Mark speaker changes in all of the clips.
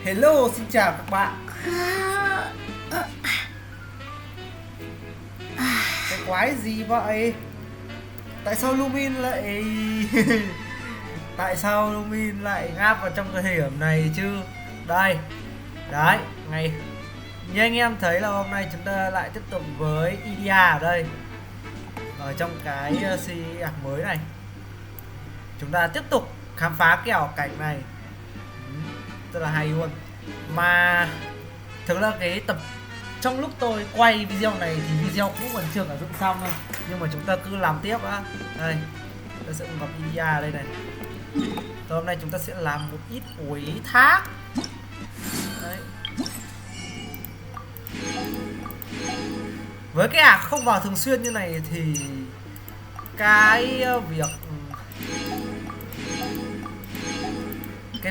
Speaker 1: Hello, xin chào các bạn. Cái quái gì vậy? Tại sao Lumin lại tại sao Lumin lại ngáp vào trong cái hiểm này chứ? Đây. Đấy, như anh em thấy là hôm nay chúng ta lại tiếp tục với IDEA ở đây. Ở trong cái series mới này. Chúng ta tiếp tục khám phá kèo cảnh này. Rất là hay luôn. Mà thực ra cái tập trong lúc tôi quay video này thì video cũng còn chưa cả dựng xong thôi, nhưng mà chúng ta cứ làm tiếp á. Đây, tôi sẽ gặp IDEA ở đây này. Rồi hôm nay chúng ta sẽ làm một ít ủy thác. Đấy. Với cái không vào thường xuyên như này thì cái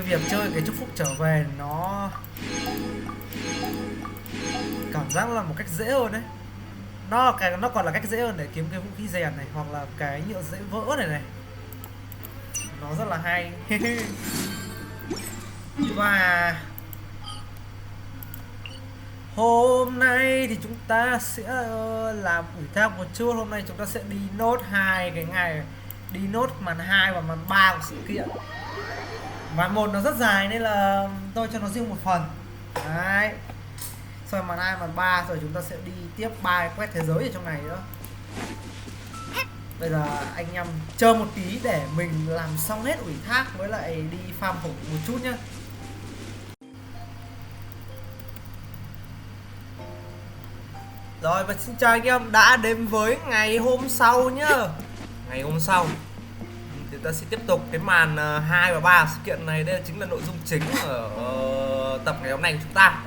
Speaker 1: việc chơi cái chúc phúc trở về nó cảm giác là một cách dễ hơn đấy. Nó còn là cách dễ hơn để kiếm cái vũ khí rèn này, hoặc là cái nhựa dễ vỡ này này. Nó rất là hay. Và hôm nay thì chúng ta sẽ làm ủy thác một chút. Hôm nay chúng ta sẽ đi nốt hai cái ngày, đi nốt màn 2 và màn 3 của sự kiện. Màn 1 nó rất dài nên là tôi cho nó riêng một phần. Đấy. Sau màn 2, màn 3 rồi chúng ta sẽ đi tiếp 3 quét thế giới ở trong này nữa. Bây giờ anh em chờ một tí để mình làm xong hết ủy thác với lại đi farm hổ một chút nhá. Rồi và xin chào anh em đã đến với ngày hôm sau nhá. Ngày hôm sau thì ta sẽ tiếp tục cái màn 2 và 3 sự kiện này. Đây chính là nội dung chính ở tập ngày hôm nay của chúng ta.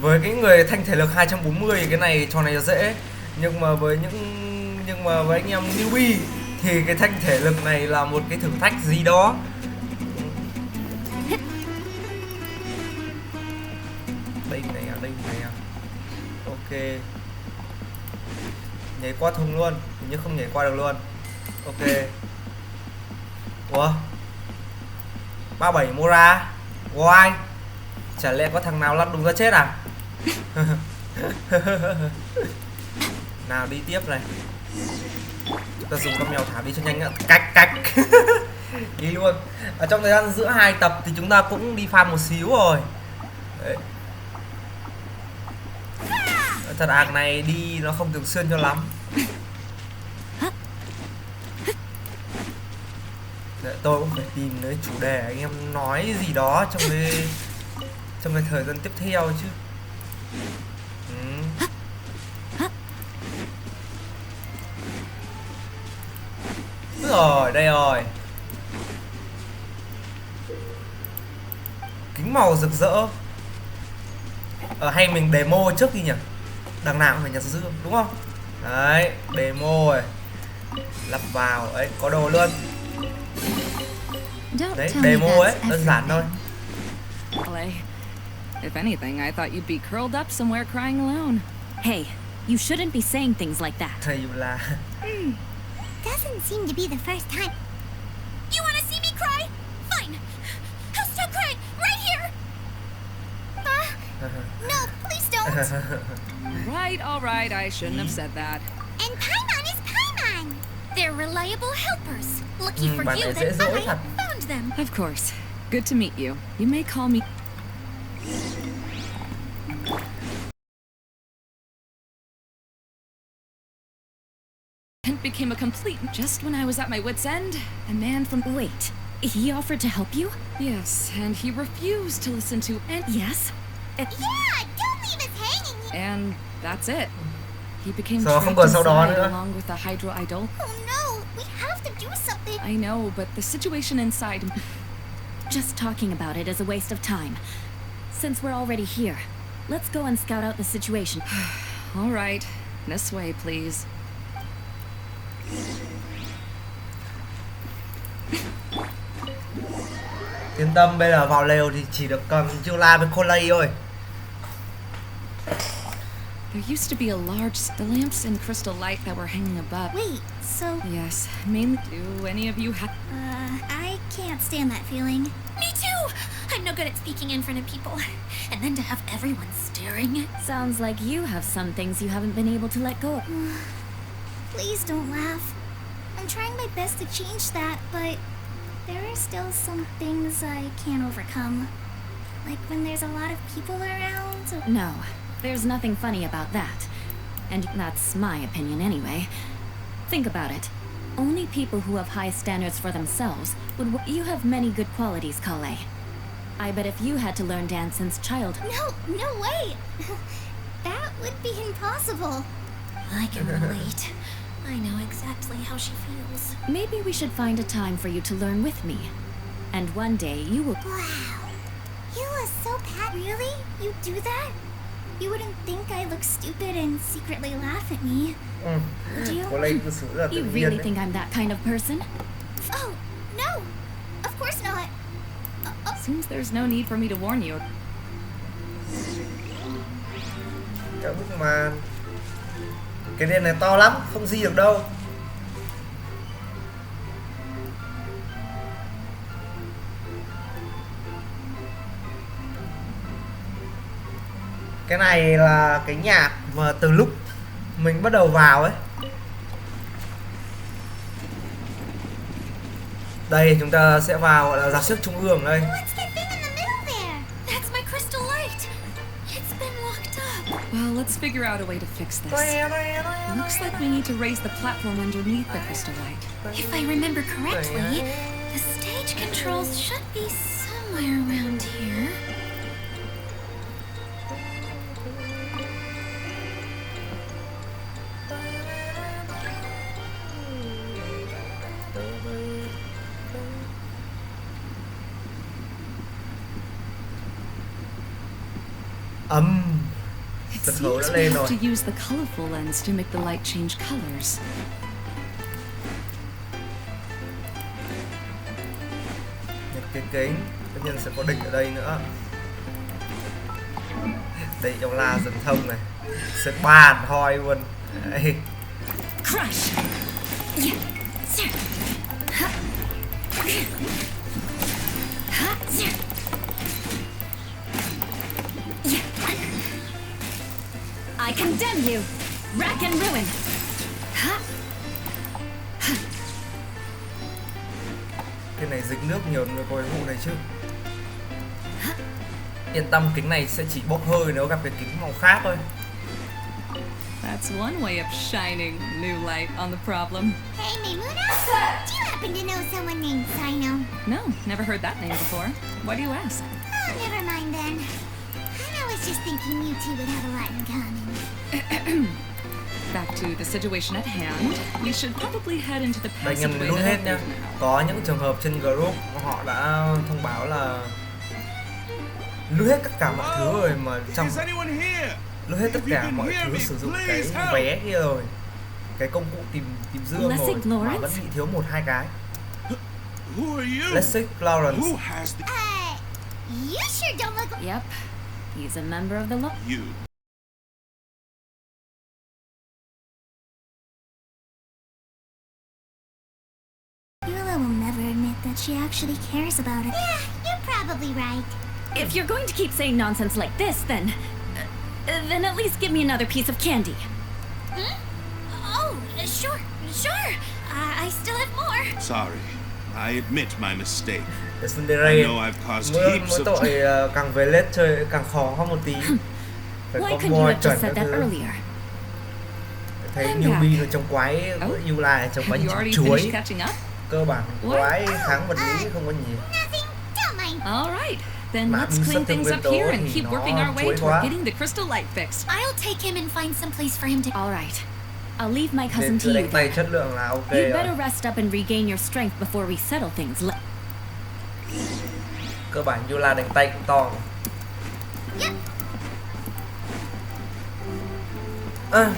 Speaker 1: Với cái người thanh thể lực 240 cái này trò này là dễ, nhưng mà với anh em newbie thì cái thanh thể lực này là một cái thử thách gì đó. Đây này à. Ok. Nhảy qua thùng luôn, hình như không nhảy qua được luôn. Ok. Ủa? 37 Mora. Why? Chả lẽ có thằng nào lăn đùng ra chết à? Nào đi tiếp này. Chúng ta dùng con mèo thả đi cho nhanh ạ. Cách đi luôn. Ở trong thời gian giữa hai tập thì chúng ta cũng đi farm một xíu rồi. Đấy. Thật ác này đi nó không thường xuyên cho lắm. Đấy, tôi cũng phải tìm cái chủ đề anh em nói gì đó trong cái thời gian tiếp theo chứ. Rồi đây rồi, kính màu rực rỡ. Hay mình demo trước đi nhỉ, đằng nào cũng phải nhặt dương đúng không? Đấy, demo rồi, lắp vào ấy, có đồ luôn. Đấy, demo ấy, đơn giản thôi.
Speaker 2: If anything, I thought you'd be curled up somewhere crying alone.
Speaker 3: Hey, you shouldn't be saying things like that.
Speaker 1: Thầy là
Speaker 4: Doesn't seem to be the first time.
Speaker 3: You want to see me cry? Fine. I'll stop crying right here.
Speaker 4: No, please don't.
Speaker 2: All right, I shouldn't have said that.
Speaker 4: And Paimon is Paimon.
Speaker 3: They're reliable helpers. Lucky for
Speaker 1: bạn
Speaker 3: you
Speaker 1: ấy dễ
Speaker 3: that
Speaker 1: dỗi
Speaker 3: I
Speaker 1: thật.
Speaker 3: found them.
Speaker 2: Of course. Good to meet you. You may call me... became a complete... Just when I was at my wit's end, a man from...
Speaker 3: Wait, he offered to help you?
Speaker 2: Yes, and he refused to listen to... And
Speaker 3: Yes?
Speaker 4: Yeah, don't leave us hanging.
Speaker 2: And that's it. He became
Speaker 1: Sao không
Speaker 2: trapped
Speaker 1: còn sau đó
Speaker 2: inside
Speaker 1: nữa?
Speaker 2: along with the Hydro Idol.
Speaker 4: Oh no, we have to do something.
Speaker 2: I know, but the situation inside...
Speaker 3: Just talking about it is a waste of time. Since we're already here, let's go and scout out the situation.
Speaker 2: All right, this way, please.
Speaker 1: Yên tâm, bây giờ vào lều thì chỉ được cầm Chula với Colay thôi.
Speaker 2: There used to be a large the lamps and crystal light that were hanging above.
Speaker 4: Wait, so...
Speaker 2: Yes, mainly. Do any of you have?
Speaker 4: I can't stand that feeling. Me too! I'm no good at speaking in front of people. And then to have everyone staring.
Speaker 3: Sounds like you have some things you haven't been able to let go of.
Speaker 4: Please don't laugh. I'm trying my best to change that, but there are still some things I can't overcome. Like when there's a lot of people around.
Speaker 3: No, there's nothing funny about that. And that's my opinion anyway. Think about it. Only people who have high standards for themselves would. You have many good qualities, Kale. I bet if you had to learn dance since childhood.
Speaker 4: No way! That would be impossible. I can relate. I know exactly how she feels.
Speaker 3: Maybe we should find a time for you to learn with me. And one day you will.
Speaker 4: Wow. You are so bad. Really? You do that? You wouldn't think I look stupid and secretly laugh at me. Would you?
Speaker 1: Có lấy cư xử rất là tự
Speaker 3: You
Speaker 1: nhiên
Speaker 3: really
Speaker 1: đấy.
Speaker 3: think I'm that kind of person?
Speaker 4: Oh, no! Of course not.
Speaker 2: Seems there's no need for me to warn you.
Speaker 1: Chả biết mà cái đèn này to lắm, không di được đâu. Cái này là cái nhạc mà từ lúc mình bắt đầu vào ấy. Đây chúng ta sẽ vào gọi là dạp xiếc trung ương đây.
Speaker 4: What's that thing in the middle there? That's my crystal light. It's been locked up.
Speaker 2: Well, let's figure out a way to fix this. Looks like we need to raise the platform underneath the crystal light.
Speaker 4: If I remember correctly, the stage controls should be somewhere around here.
Speaker 2: It
Speaker 1: Sân khấu đã
Speaker 2: seems we
Speaker 1: lên
Speaker 2: have
Speaker 1: rồi.
Speaker 2: to use the colorful lens to make the light change colors.
Speaker 1: Nhật cái kính, tất nhiên sẽ có đỉnh ở đây nữa. Đây trong la rừng thông này, sẽ bàn hoi luôn. Đấy.
Speaker 2: Crush!
Speaker 3: I condemn you! Rack and ruin!
Speaker 1: Cái này dính nước nhiều mới có cái vụ này chứ. Yên tâm, kính này sẽ chỉ bốc hơi nếu gặp cái kính màu khác thôi.
Speaker 2: That's one way of shining new light on the problem.
Speaker 4: Hey, Maimuna? Do you happen to know someone named Sino?
Speaker 2: No, never heard that name before. Why do you ask?
Speaker 4: Oh, never mind then. I was just thinking you two would have a lot in common.
Speaker 2: Back to the situation at hand. We should probably head into the
Speaker 1: Đây anh em
Speaker 2: passageway
Speaker 1: lút hết
Speaker 2: that
Speaker 1: nha.
Speaker 2: opens now.
Speaker 1: Có những trường hợp trên group họ đã thông báo là lút hết tất cả mọi thứ rồi mà trong
Speaker 5: Is anyone here?
Speaker 1: lút hết tất cả mọi thứ sử dụng cái vé kia rồi, cái công cụ tìm dương
Speaker 3: Lessic
Speaker 1: rồi mà
Speaker 3: Lawrence?
Speaker 1: vẫn bị thiếu một hai cái.
Speaker 5: Who are you?
Speaker 1: Lessic Lawrence.
Speaker 5: Who has the...
Speaker 4: You sure don't look like...
Speaker 3: Yep, he's a member of the law.
Speaker 5: You.
Speaker 4: Yula will never admit that she actually cares about it. Yeah, you're probably right.
Speaker 3: If you're going to keep saying nonsense like this, then at least give me another piece of candy.
Speaker 4: Oh, sure. I still have more.
Speaker 5: Sorry. I admit my mistake.
Speaker 1: Tsundere,
Speaker 5: I know I've caused heaps
Speaker 1: mỗi
Speaker 5: of...
Speaker 1: tội càng về lết chơi càng khó hơn một tí. Phải
Speaker 3: Why
Speaker 1: có
Speaker 3: couldn't you
Speaker 1: voi
Speaker 3: have
Speaker 1: chuẩn
Speaker 3: just said
Speaker 1: các
Speaker 3: that
Speaker 1: thứ.
Speaker 3: earlier?
Speaker 1: Thấy
Speaker 2: I'm
Speaker 1: newbie
Speaker 2: back.
Speaker 1: là trồng quái, Yula là trồng quái
Speaker 2: You
Speaker 1: như
Speaker 2: already
Speaker 1: chuối.
Speaker 2: finished catching up?
Speaker 1: Cơ bản
Speaker 2: What?
Speaker 1: quái kháng vật lý không có nhiều.
Speaker 4: Nothing. Don't mind.
Speaker 2: All right, then
Speaker 1: Bạn
Speaker 2: let's clean
Speaker 1: xuất
Speaker 2: things
Speaker 1: hiện
Speaker 2: up
Speaker 1: với
Speaker 2: here
Speaker 1: tố
Speaker 2: and
Speaker 1: thì
Speaker 2: keep
Speaker 1: nó
Speaker 2: working our way
Speaker 1: chuối
Speaker 2: toward
Speaker 1: quá.
Speaker 2: getting the crystal light fixed.
Speaker 4: I'll take him and find some place for him to...
Speaker 3: All right, I'll leave my cousin
Speaker 1: Nên
Speaker 3: to
Speaker 1: cứ
Speaker 3: you.
Speaker 1: đánh tay chất lượng là ok
Speaker 3: You
Speaker 1: rồi.
Speaker 3: better rest up and regain your strength before we settle things.
Speaker 1: Cơ bản Yula đánh tay cũng to.
Speaker 4: Yep.
Speaker 1: À.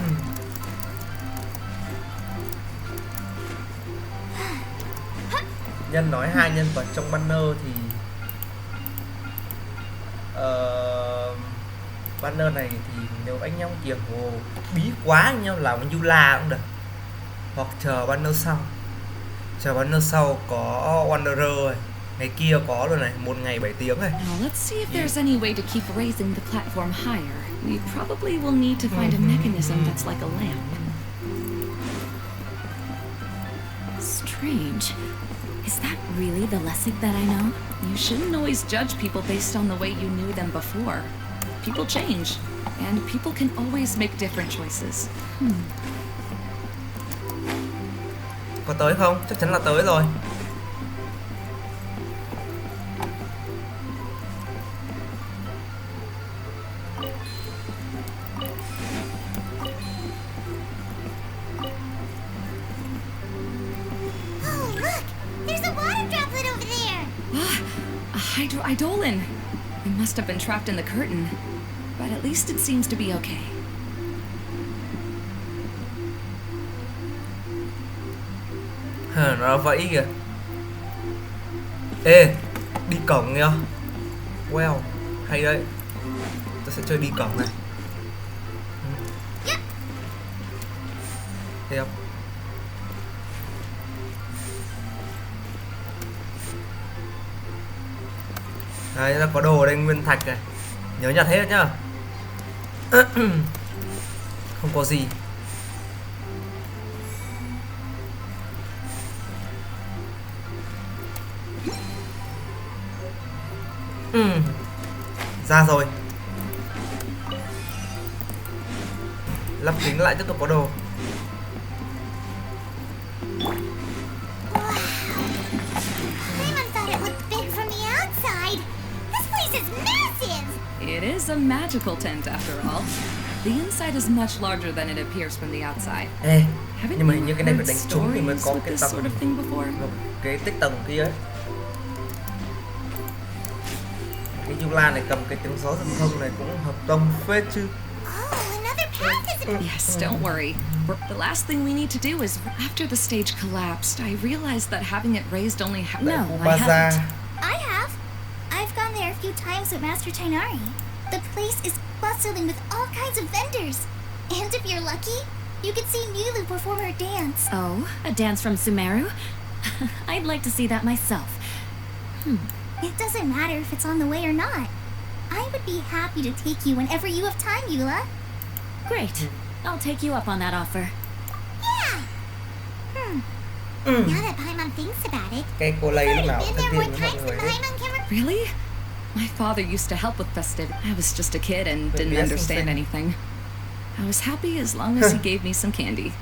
Speaker 1: Nhân nói hai nhân vật trong banner thì banner này thì nếu anh em kiểu bí quá anh em làm Yula cũng được, hoặc chờ banner sau. Chờ banner sau có Wanderer rồi, ngày kia có rồi này, 1 ngày 7 tiếng này.
Speaker 2: Now let's see if there's any way to keep raising the platform higher. We probably will need to find a mechanism that's like a lamp.
Speaker 3: Strange. Is that really the Lessig that I know?
Speaker 2: You shouldn't always judge people based on the way you knew them before. People change, and people can always make different choices.
Speaker 1: Có tới không? Chắc chắn là tới rồi.
Speaker 4: Oh, look! There's a water droplet over there!
Speaker 2: A hydroidolin! We must have been trapped in the curtain, but at least it seems to be okay.
Speaker 1: Nó vẫy kìa. Ê, đi cổng nghe. Wow, hay đấy. Tôi sẽ chơi đi cổng này. Thấy không? Đấy, là có đồ ở đây, nguyên thạch này. Nhớ nhặt hết nhá. Không có gì. Ra rồi. Lắp kính lại tiếp tục có đồ.
Speaker 4: Paimon thought it looked big from the outside. This place is massive!
Speaker 2: It is a magical tent after all. The inside is much larger than it appears from the outside.
Speaker 1: Ê,
Speaker 2: Haven't
Speaker 1: nhưng mà hình
Speaker 2: you
Speaker 1: như cái này phải
Speaker 2: heard
Speaker 1: đánh trúng thì mới có
Speaker 2: stories with
Speaker 1: cái
Speaker 2: this
Speaker 1: tầng,
Speaker 2: sort of thing before?
Speaker 1: cái tích tầng kia ấy. Cái Yula này cầm cái tiếng gió rừng thông này cũng hợp tông phết chứ.
Speaker 4: Oh, another path is...
Speaker 2: Yes, don't worry. The last thing we need to do is, after the stage collapsed, I realized that having it raised only
Speaker 3: No, I
Speaker 1: Bazaar.
Speaker 3: haven't.
Speaker 4: I have. I've gone there a few times with Master Tainari. The place is bustling with all kinds of vendors. And if you're lucky, you can see Milu perform her dance.
Speaker 3: Oh, a dance from Sumeru? I'd like to see that myself.
Speaker 4: It doesn't matter if it's on the way or not. I would be happy to take you whenever you have time, Eula.
Speaker 3: Great. I'll take you up on that offer.
Speaker 4: Yeah! Now that Paimon thinks about it,
Speaker 1: Cái cô lấy lúc
Speaker 4: I've
Speaker 1: nào
Speaker 4: been
Speaker 1: cũng
Speaker 4: there
Speaker 1: thân
Speaker 4: more
Speaker 1: thiện với mọi
Speaker 4: times
Speaker 1: người
Speaker 4: than
Speaker 1: ấy.
Speaker 4: Paimon can remember.
Speaker 2: Really? My father used to help with festivities. I was just a kid and didn't
Speaker 1: Yes,
Speaker 2: understand
Speaker 1: same.
Speaker 2: anything. I was happy as long as he gave me some candy.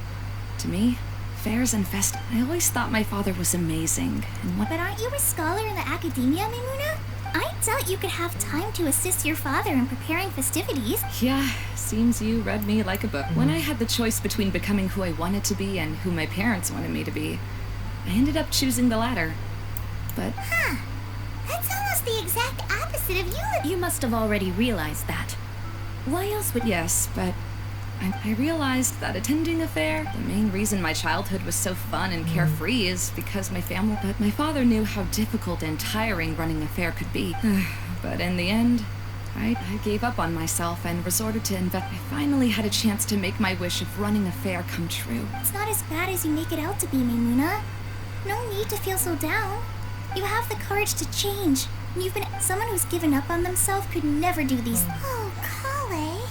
Speaker 2: To me, fairs and I always thought my father was amazing. And what
Speaker 4: But aren't you a scholar in the academia, Mimuna? I doubt you could have time to assist your father in preparing festivities.
Speaker 2: Yeah, seems you read me like a book. When I had the choice between becoming who I wanted to be and who my parents wanted me to be, I ended up choosing the latter. But
Speaker 4: That's almost the exact opposite of Eula.
Speaker 3: You must have already realized that. Why else would
Speaker 2: yes, but I realized that attending a fair, the main reason my childhood was so fun and carefree is because my family, but my father knew how difficult and tiring running a fair could be. But in the end, I gave up on myself and resorted to I finally had a chance to make my wish of running a fair come true.
Speaker 4: It's not as bad as you make it out to be, Mimuna. No need to feel so down. You have the courage to change. Someone who's given up on themselves could never do these. Oh, Kale.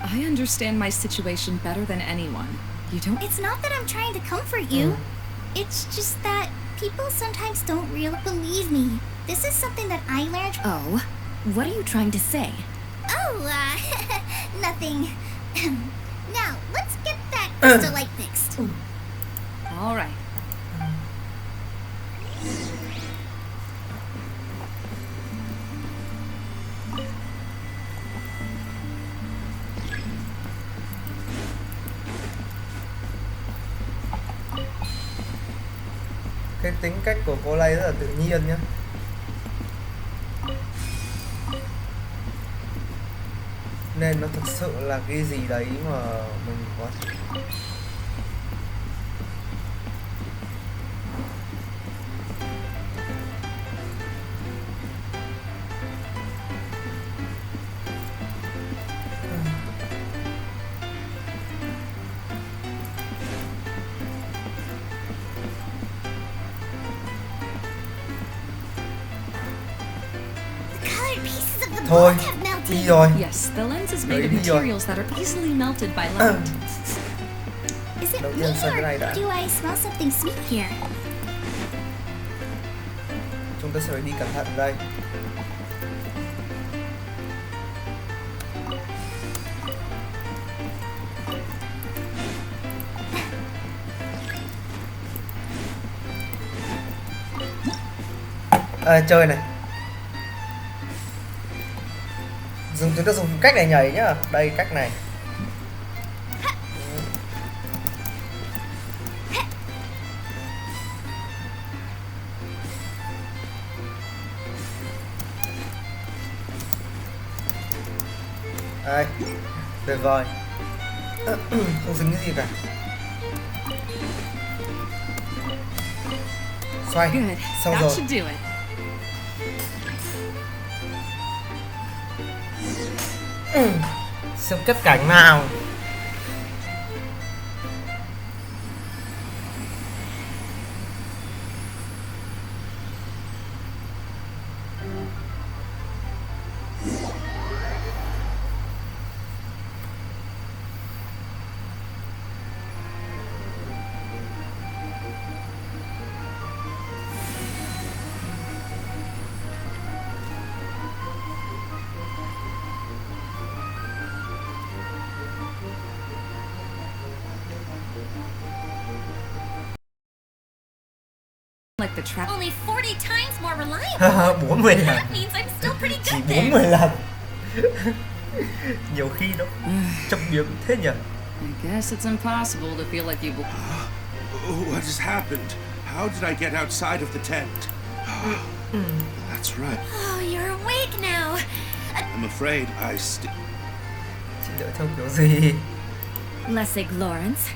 Speaker 2: I understand my situation better than anyone. You don't.
Speaker 4: It's not that I'm trying to comfort you. It's just that people sometimes don't really believe me. This is something that I learned.
Speaker 3: Oh, what are you trying to say?
Speaker 4: Oh, nothing. Now, let's get that crystal light fixed.
Speaker 2: All right.
Speaker 1: Cái tính cách của cô Lay rất là tự nhiên nhá. Nên nó thực sự là cái gì đấy mà mình có thể Thôi,
Speaker 4: won't have melted.
Speaker 1: đi rồi.
Speaker 2: Yes, the lens is made of
Speaker 1: Đấy, đi rồi.
Speaker 2: materials that are easily melted by light.
Speaker 4: Is it
Speaker 1: Đầu
Speaker 4: me
Speaker 1: tiên sang cái này
Speaker 4: or
Speaker 1: đã.
Speaker 4: do I smell something sweet here?
Speaker 1: Chúng ta sẽ phải đi cẩn thận đây. Chơi này. Chúng ta dùng cách này nhảy nhá. Đây, cách này. Đây, tuyệt vời. Không dính cái gì cả. Xoay.
Speaker 2: Good.
Speaker 1: Xong
Speaker 2: That
Speaker 1: rồi.
Speaker 2: should do it.
Speaker 1: Xem cất cảnh nào.
Speaker 2: Like the trap.
Speaker 4: Only 40 times more reliable.
Speaker 1: 40 lần.
Speaker 4: That means I'm still pretty
Speaker 1: Chỉ
Speaker 4: good there.
Speaker 1: 40 lần. Nhiều khi nó chậm biếm thế nhỉ.
Speaker 2: I guess it's impossible to feel like you.
Speaker 5: What has happened? How did I get outside of the tent? That's right.
Speaker 4: Oh, you're awake now.
Speaker 5: I'm afraid I
Speaker 1: Chị đợi theo kiểu gì?
Speaker 3: Lessig Lawrence.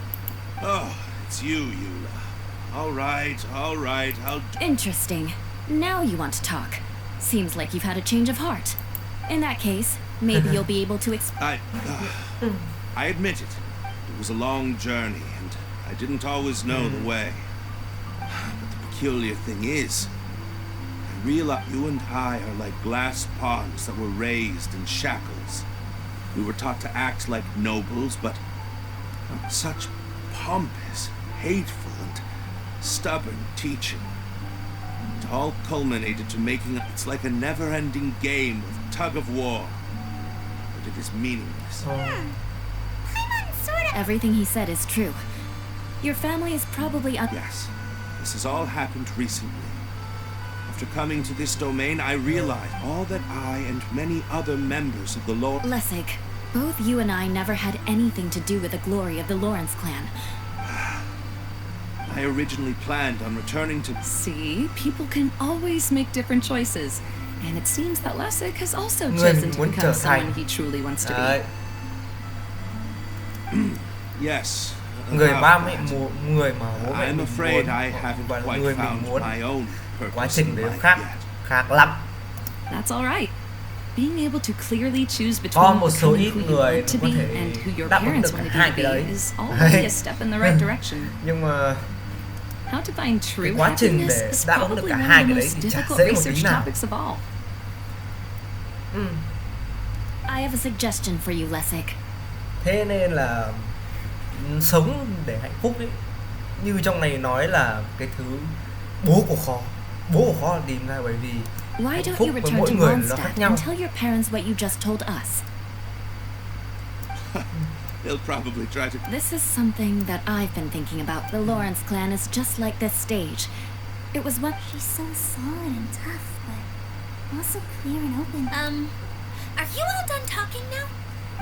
Speaker 5: Oh, it's you, Eula. All right, I'll...
Speaker 3: Interesting. Now you want to talk. Seems like you've had a change of heart. In that case, maybe you'll be able to
Speaker 5: I admit it. It was a long journey, and I didn't always know the way. But the peculiar thing is, I realize you and I are like glass ponds that were raised in shackles. We were taught to act like nobles, but such pompous, hateful, and stubborn teaching. It all culminated to making it's like a never-ending game of tug of war, but it is meaningless.
Speaker 3: Everything he said is true. Your family is probably
Speaker 5: Yes, this has all happened recently. After coming to this domain, I realized all that I and many other members of the Lord...
Speaker 3: Lessig, both you and I never had anything to do with the glory of the Lawrence clan.
Speaker 5: I originally planned on returning to...
Speaker 2: See, people can always make different choices. And it seems that Lessig has also
Speaker 1: Người
Speaker 2: chosen to
Speaker 1: muốn
Speaker 2: become
Speaker 1: trở
Speaker 2: someone
Speaker 1: thành.
Speaker 2: he truly wants to
Speaker 1: Đấy.
Speaker 2: be.
Speaker 5: Yes,
Speaker 1: Người
Speaker 5: about
Speaker 1: ba mẹ
Speaker 5: that.
Speaker 1: muốn, người mà bố mẹ
Speaker 5: I'm
Speaker 1: mình
Speaker 5: afraid
Speaker 1: muốn,
Speaker 5: I
Speaker 1: hoặc
Speaker 5: haven't
Speaker 1: là
Speaker 5: quite
Speaker 1: người mình
Speaker 5: found
Speaker 1: muốn.
Speaker 5: my own
Speaker 1: Quá
Speaker 5: purpose
Speaker 1: trình
Speaker 5: in
Speaker 1: đấy
Speaker 5: life
Speaker 1: khác,
Speaker 5: yet.
Speaker 1: khác lắm.
Speaker 2: That's all right. Being able to clearly choose
Speaker 1: Có
Speaker 2: between
Speaker 1: một số
Speaker 2: becoming
Speaker 1: ít
Speaker 2: who you
Speaker 1: người
Speaker 2: want to
Speaker 1: có
Speaker 2: be
Speaker 1: thể
Speaker 2: and who your
Speaker 1: đáp ứng
Speaker 2: parents
Speaker 1: được
Speaker 2: wanted
Speaker 1: hai
Speaker 2: you to
Speaker 1: cái
Speaker 2: be
Speaker 1: đấy.
Speaker 2: is already a step in the right direction.
Speaker 1: Nhưng mà
Speaker 2: How to find true
Speaker 1: quá trình
Speaker 2: happiness
Speaker 1: để
Speaker 2: is
Speaker 1: đáp ứng được
Speaker 2: probably
Speaker 1: cả
Speaker 2: one
Speaker 1: hai
Speaker 2: of the
Speaker 1: cái đấy
Speaker 2: most
Speaker 1: thì chả
Speaker 2: difficult
Speaker 1: dễ một
Speaker 2: research
Speaker 1: tí nào.
Speaker 2: topics of all.
Speaker 3: I have a suggestion for you, Lessig.
Speaker 1: Thế nên là sống để hạnh phúc ấy, như trong này nói là cái thứ bố của khó là tìm ra, bởi vì
Speaker 3: Why
Speaker 1: hạnh
Speaker 3: don't
Speaker 1: phúc
Speaker 3: you
Speaker 1: với
Speaker 3: return
Speaker 1: mỗi
Speaker 3: to
Speaker 1: người nó khác
Speaker 3: Mondstadt
Speaker 1: nhau.
Speaker 3: and tell your parents what you just told us?
Speaker 5: They'll probably try to...
Speaker 3: This is something that I've been thinking about. The Lawrence clan is just like this stage. It was what...
Speaker 4: She's so solid and tough, but also clear and open. Are you all done talking now?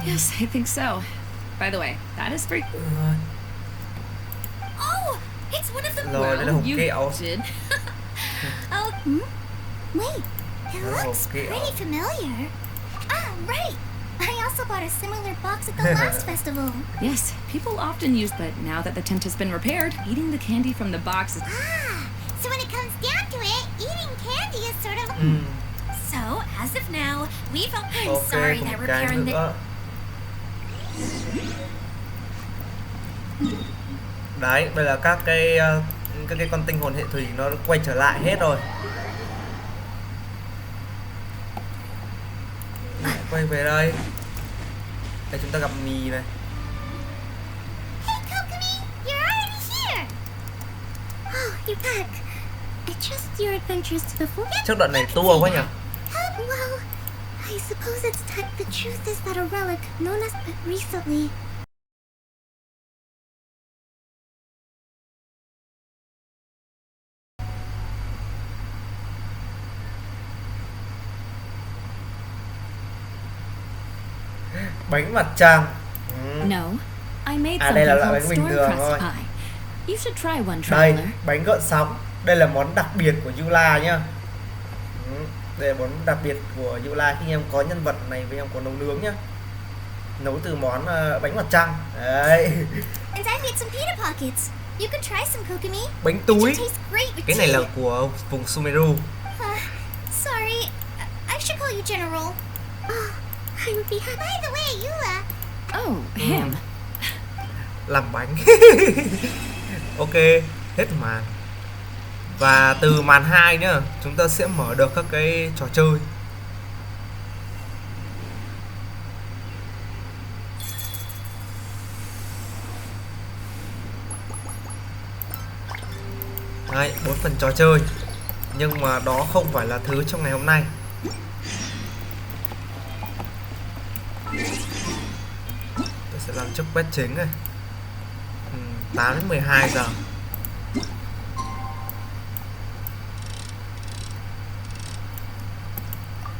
Speaker 2: Yes, I think so. By the way, that is for
Speaker 4: Oh, it's one of the...
Speaker 1: Rồi, đây là hộp
Speaker 2: you
Speaker 1: kẹo.
Speaker 2: did.
Speaker 4: Oh, wait. It
Speaker 1: Đó là
Speaker 4: looks
Speaker 1: hộp kẹo.
Speaker 4: pretty familiar. Ah, right. I also bought a similar box at the last festival.
Speaker 2: Yes, people often use, but now that the tent has been repaired, eating the candy from the box is...
Speaker 4: Ah, so when it comes down to it, eating candy is sort of... So, as of now, we've... I'm
Speaker 1: Ok,
Speaker 4: sorry
Speaker 1: một
Speaker 4: that
Speaker 1: cái
Speaker 4: repairing the...
Speaker 1: nữa. Đấy, bây giờ các cái con tinh hồn hệ thủy nó quay trở lại hết rồi. Đây, về đây. Đây chúng ta gặp mì này.
Speaker 4: Hey, Kokomi! You're already here! Oh, you're back. I trust your adventures to the full.
Speaker 1: Chắc đoạn này tua quá nhỉ?
Speaker 4: Well, I suppose it's time. The truth is that a relic known as recently.
Speaker 1: Bánh mặt trăng.
Speaker 3: No, I made
Speaker 1: đây là
Speaker 3: something
Speaker 1: loại
Speaker 3: called
Speaker 1: bánh bình
Speaker 3: storm
Speaker 1: thường
Speaker 3: crust
Speaker 1: thôi.
Speaker 3: pie. You should try one,
Speaker 1: Đây,
Speaker 3: traveler.
Speaker 1: bánh gợn sóng. Đây là món đặc biệt của Yula nhá. Đây là món đặc biệt của Yula khi em có nhân vật này với em có nấu nướng nhá. Nấu từ món bánh mặt trăng. Đấy.
Speaker 4: And I made some pita pockets. You could try some, Kokomi.
Speaker 1: Bánh
Speaker 4: It
Speaker 1: túi.
Speaker 4: should taste great with
Speaker 1: Cái này là
Speaker 4: tea.
Speaker 1: của vùng Sumeru.
Speaker 4: Sorry, I should call you General. Oh, I would be happy. By the way, Yula.
Speaker 3: Oh, him.
Speaker 1: Làm bánh. Ok, hết màn. Và từ màn 2 nhá, chúng ta sẽ mở được các cái trò chơi. Đấy, 4 phần trò chơi. Nhưng mà đó không phải là thứ trong ngày hôm nay. Tôi sẽ làm trước quét chính này. 8 đến 12 giờ.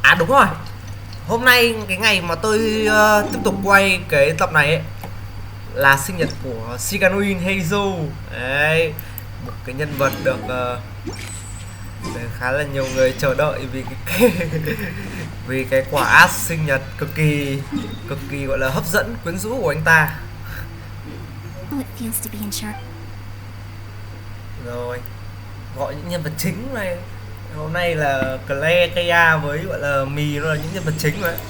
Speaker 1: À đúng rồi. Hôm nay cái ngày mà tôi tiếp tục quay cái tập này ấy, là sinh nhật của Shiganuin Heizo. Đấy, một cái nhân vật được khá là nhiều người chờ đợi vì vì cái quả át sinh nhật cực kỳ gọi là hấp dẫn, quyến rũ của anh ta.
Speaker 4: Oh, it feels to be in charge.
Speaker 1: Rồi, gọi những nhân vật chính này. Hôm nay là Claire, Kaya với gọi là Mì, đó là những nhân vật chính rồi đấy.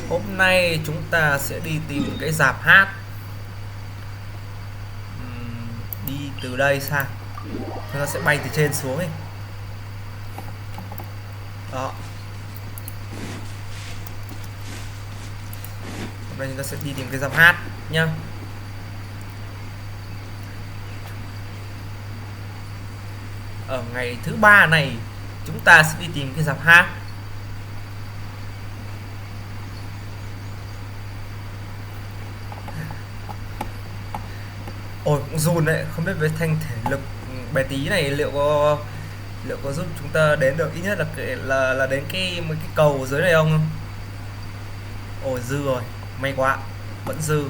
Speaker 1: Hôm nay chúng ta sẽ đi tìm cái rạp hát. Đi từ đây sang, chúng ta sẽ bay từ trên xuống ấy. Đó. Hôm nay chúng ta sẽ đi tìm cái rạp hát nhá. Ở ngày thứ 3 này chúng ta sẽ đi tìm cái rạp hát. Ôi cũng run đấy, không biết với thanh thể lực bé tí này liệu có giúp chúng ta đến được ít nhất là đến một cái cầu ở dưới này không? Ôi dư rồi, may quá, vẫn dư.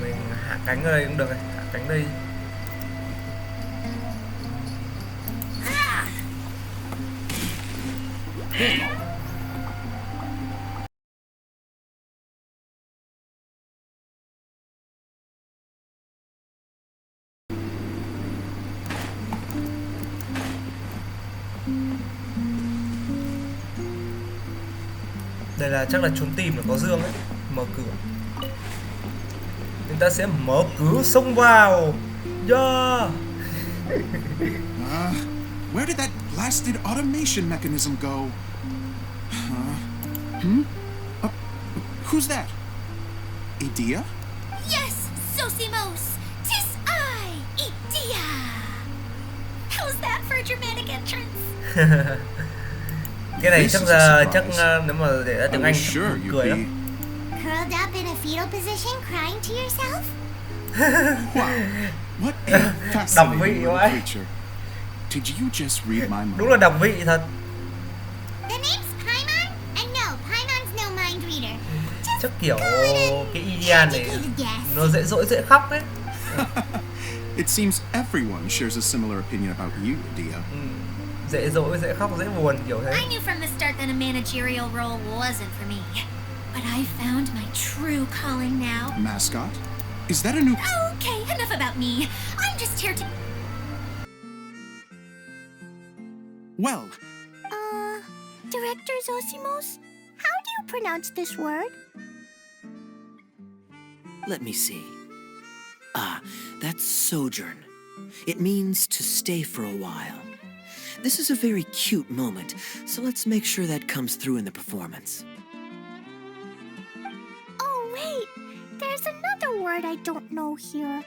Speaker 1: Mình hạ cánh ở đây cũng được này, hạ cánh đây. Đây là chắc là trốn tìm là có Dương ấy. Mở cửa. Chúng ta sẽ mở cửa xông vào. Yeah.
Speaker 6: Where did that blasted automation mechanism go? Who's that? Idea?
Speaker 4: Yes, Sosimos. 'Tis I, Idea. How's that for a dramatic entrance?
Speaker 1: Cái này chắc là nếu mà để ra tiếng
Speaker 6: I
Speaker 1: Anh
Speaker 6: was sure
Speaker 1: buồn
Speaker 6: you'd
Speaker 1: cười
Speaker 6: be.
Speaker 1: lắm.
Speaker 4: Curled up in a fetal position, crying to yourself?
Speaker 6: Wow, what a fascinating little
Speaker 1: quá.
Speaker 6: creature. Did you just read my mind?
Speaker 1: Đúng là đọc vị thật.
Speaker 4: The name's Paimon? And no, Paimon's no mind reader. Just
Speaker 1: Chắc kiểu
Speaker 4: good,
Speaker 1: cái Indian này
Speaker 4: educated guess.
Speaker 1: nó dễ dỗi dễ khóc ấy.
Speaker 6: It seems everyone shares a similar opinion about you, Idea.
Speaker 1: Dễ dỗi dễ khóc dễ buồn kiểu thế.
Speaker 4: I knew from the start that a managerial role wasn't for me. But I found my true calling now.
Speaker 6: Mascot? Is that a new...
Speaker 4: Okay, enough about me. I'm just here to...
Speaker 6: Well,
Speaker 4: Director Zosimos, how do you pronounce this word?
Speaker 7: Let me see. Ah, that's sojourn. It means to stay for a while. This is a very cute moment, so let's make sure that comes through in the performance.
Speaker 4: Oh, wait. There's another word I don't know here.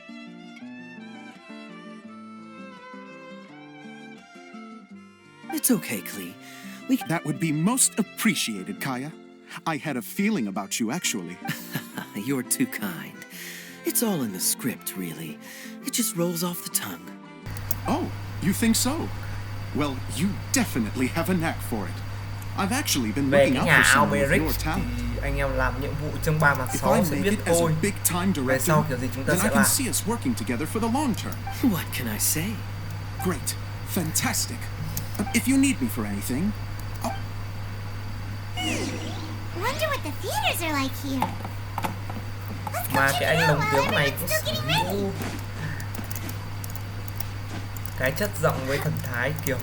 Speaker 7: It's okay, Klee.
Speaker 6: That would be most appreciated, Kaya. I had a feeling about you, actually.
Speaker 7: You're too kind. It's all in the script, really. It just rolls off the tongue.
Speaker 6: Oh, you think so? Well, you definitely have a knack for it. I've actually been
Speaker 1: Về
Speaker 6: looking
Speaker 1: cái
Speaker 6: out
Speaker 1: nhà
Speaker 6: for some of
Speaker 1: Alberic
Speaker 6: your
Speaker 1: thì
Speaker 6: talent.
Speaker 1: anh em làm nhiệm vụ trong 3 mặt
Speaker 6: If
Speaker 1: 6
Speaker 6: I
Speaker 1: sẽ
Speaker 6: make
Speaker 1: biết
Speaker 6: it as a
Speaker 1: thôi.
Speaker 6: big-time
Speaker 1: Về
Speaker 6: director,
Speaker 1: sau kiểu gì chúng ta
Speaker 6: then I
Speaker 1: sẽ
Speaker 6: can
Speaker 1: làm.
Speaker 6: see us working together for the long term.
Speaker 7: What can I say?
Speaker 6: Great. Fantastic. If you need me for anything,
Speaker 4: Wonder what the theaters are like here. Let's go
Speaker 1: Mà
Speaker 4: check
Speaker 1: cái
Speaker 4: it
Speaker 1: anh
Speaker 4: out
Speaker 1: lồng
Speaker 4: while
Speaker 1: tiếng này
Speaker 4: everyone's
Speaker 1: cũng
Speaker 4: still getting ready.
Speaker 1: cái chất giọng với thần thái kiểu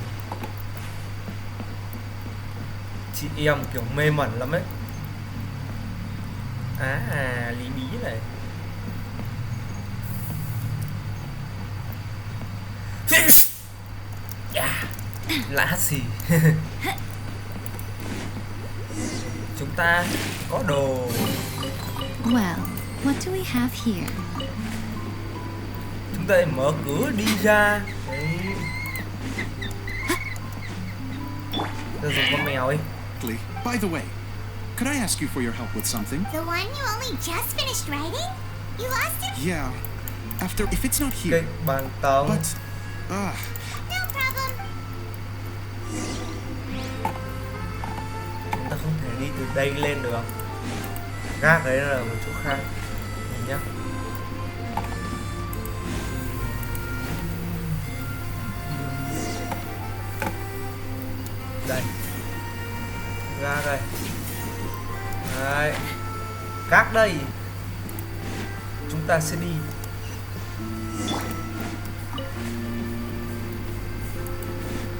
Speaker 1: chị em kiểu mê mẩn lắm ấy. Lý bí này. Lại hắt xì. Chúng ta có đồ.
Speaker 3: Well, what do we have here?
Speaker 1: Chúng ta mở cửa đi ra. Đấy. Ta dùng con mèo ấy.
Speaker 6: Lee, by the way, could I ask you for your help with something?
Speaker 4: The one you only just finished writing? You lost it?
Speaker 6: Yeah. If it's not here,
Speaker 1: Cây bàn tông.
Speaker 6: but,
Speaker 4: No problem.
Speaker 1: Chúng ta không thể đi từ đây lên được. Gác đấy là một chỗ khác. Nhìn nhá. Đây. Gác đây. Đấy. Gác đây. Chúng ta sẽ đi.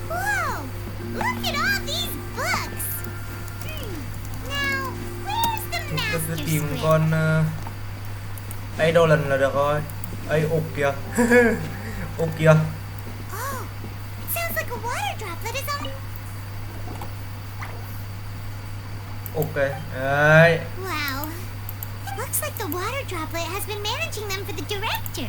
Speaker 4: Whoa! Look at all these books. Now, where's the
Speaker 1: Chúng ta sẽ
Speaker 4: master
Speaker 1: tìm
Speaker 4: script?
Speaker 1: con Idolin là được rồi. Ây, ộp kìa. Ộp kìa.
Speaker 4: Oh, it sounds like a water droplet is on.
Speaker 1: Ok. Đấy.
Speaker 4: Wow. It looks like the water droplet has been managing them for the director.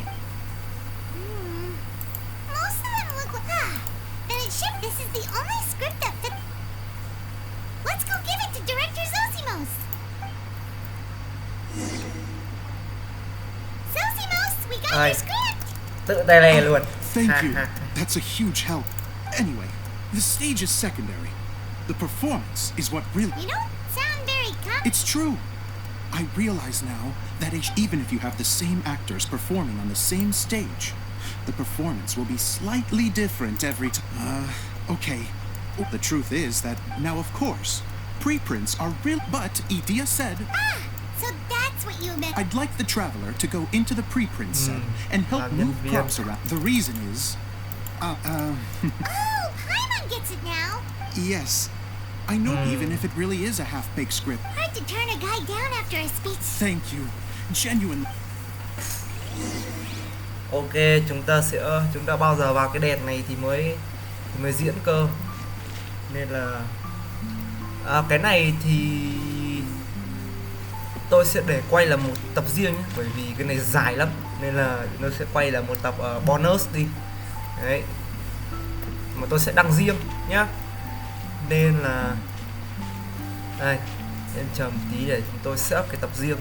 Speaker 4: Most of them look like... then it should... This is the only script that fit... Let's go give it to Director Zosimos. Zosimos, we got
Speaker 1: Ai.
Speaker 4: your script.
Speaker 1: Tự tay lè luôn.
Speaker 6: thank
Speaker 1: Ha,
Speaker 6: you.
Speaker 1: ha.
Speaker 6: That's a huge help. Anyway, the stage is secondary. The performance is what really...
Speaker 4: You don't sound very confident.
Speaker 6: It's true. I realize now that even if you have the same actors performing on the same stage, the performance will be slightly different every time. Okay. The truth is that now, of course, preprints are real. But Idia said
Speaker 4: So that's what you meant.
Speaker 6: I'd like the traveler to go into the preprint set and help
Speaker 1: Làm
Speaker 6: move
Speaker 1: nhân viên.
Speaker 6: props around. The reason is,
Speaker 4: Oh, Paimon gets it now.
Speaker 6: yes. I know even if it really is a half-baked script.
Speaker 4: Hard to turn a guy down after a speech.
Speaker 6: Thank you. Genuine.
Speaker 1: Ok, chúng ta bao giờ vào cái đèn này thì mới diễn cơ. Nên là cái này thì tôi sẽ để quay là một tập riêng nhé, bởi vì cái này dài lắm nên là nó sẽ quay là một tập bonus đi. Đấy. Mà tôi sẽ đăng riêng nhá. Nên là đây, em chờ một tí để chúng tôi set up cái tập riêng.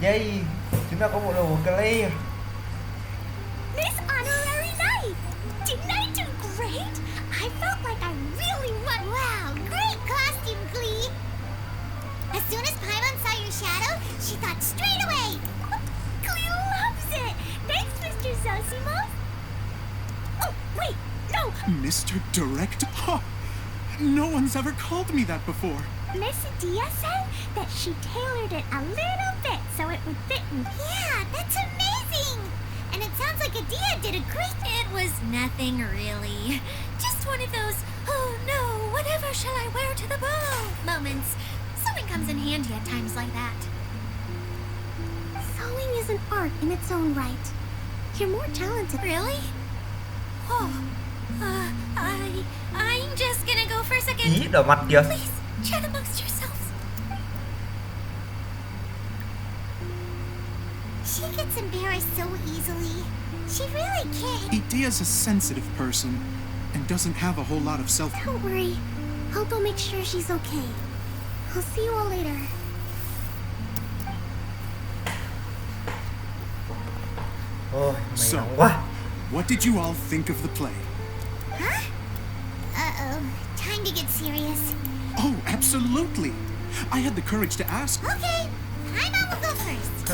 Speaker 1: Yay, chúng ta có bộ đồ clear.
Speaker 4: This honorary night! Didn't I do great? I felt like I really won. Wow, great costume, Glee! As soon as Paimon saw your shadow, she thought straight away. Glee loves it! Thanks, Mr. Zosimos! Oh, wait, no!
Speaker 6: Mr. Director? Huh. No one's ever called me that before.
Speaker 4: Miss Dia said that she tailored it a little bit so it would fit me. Yeah, that's amazing! And it sounds like Adia did a great...
Speaker 8: It was nothing really. Just one of those, oh no, whatever shall I wear to the ball moments. Sewing comes in handy at times like that.
Speaker 4: So Drawing is an art in its own right. You're more talented.
Speaker 8: Really? Oh, I'm just gonna go for a second.
Speaker 1: Ý đỏ mặt kìa.
Speaker 8: Please, chat amongst yourselves.
Speaker 4: She gets embarrassed so easily. She really can't.
Speaker 6: Idea's a sensitive person and doesn't have a whole lot of self.
Speaker 4: Don't worry. I'll go make sure she's okay. I'll see you all later.
Speaker 1: Ôi, mày
Speaker 6: So,
Speaker 1: nóng quá.
Speaker 6: what did you all think of the play?
Speaker 4: Huh? Uh-oh. Time to get serious.
Speaker 6: Oh, absolutely. I had the courage to ask.
Speaker 4: Okay, Paimon will go first.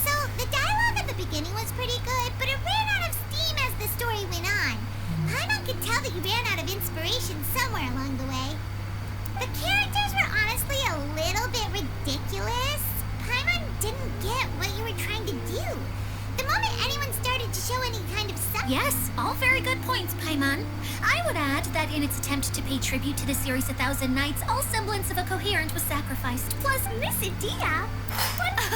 Speaker 4: So, the dialogue at the beginning was pretty good, but it ran out of steam as the story went on. Paimon could tell that you ran out of inspiration somewhere along the way. The characters were honestly a little bit ridiculous. Paimon didn't get what you were trying to do. The moment anyone started to show any kind of
Speaker 8: Yes, all very good points, Paimon. I would add that in its attempt to pay tribute to the series 1,000 Nights, all semblance of a coherent was sacrificed.
Speaker 4: Plus, Miss Idea.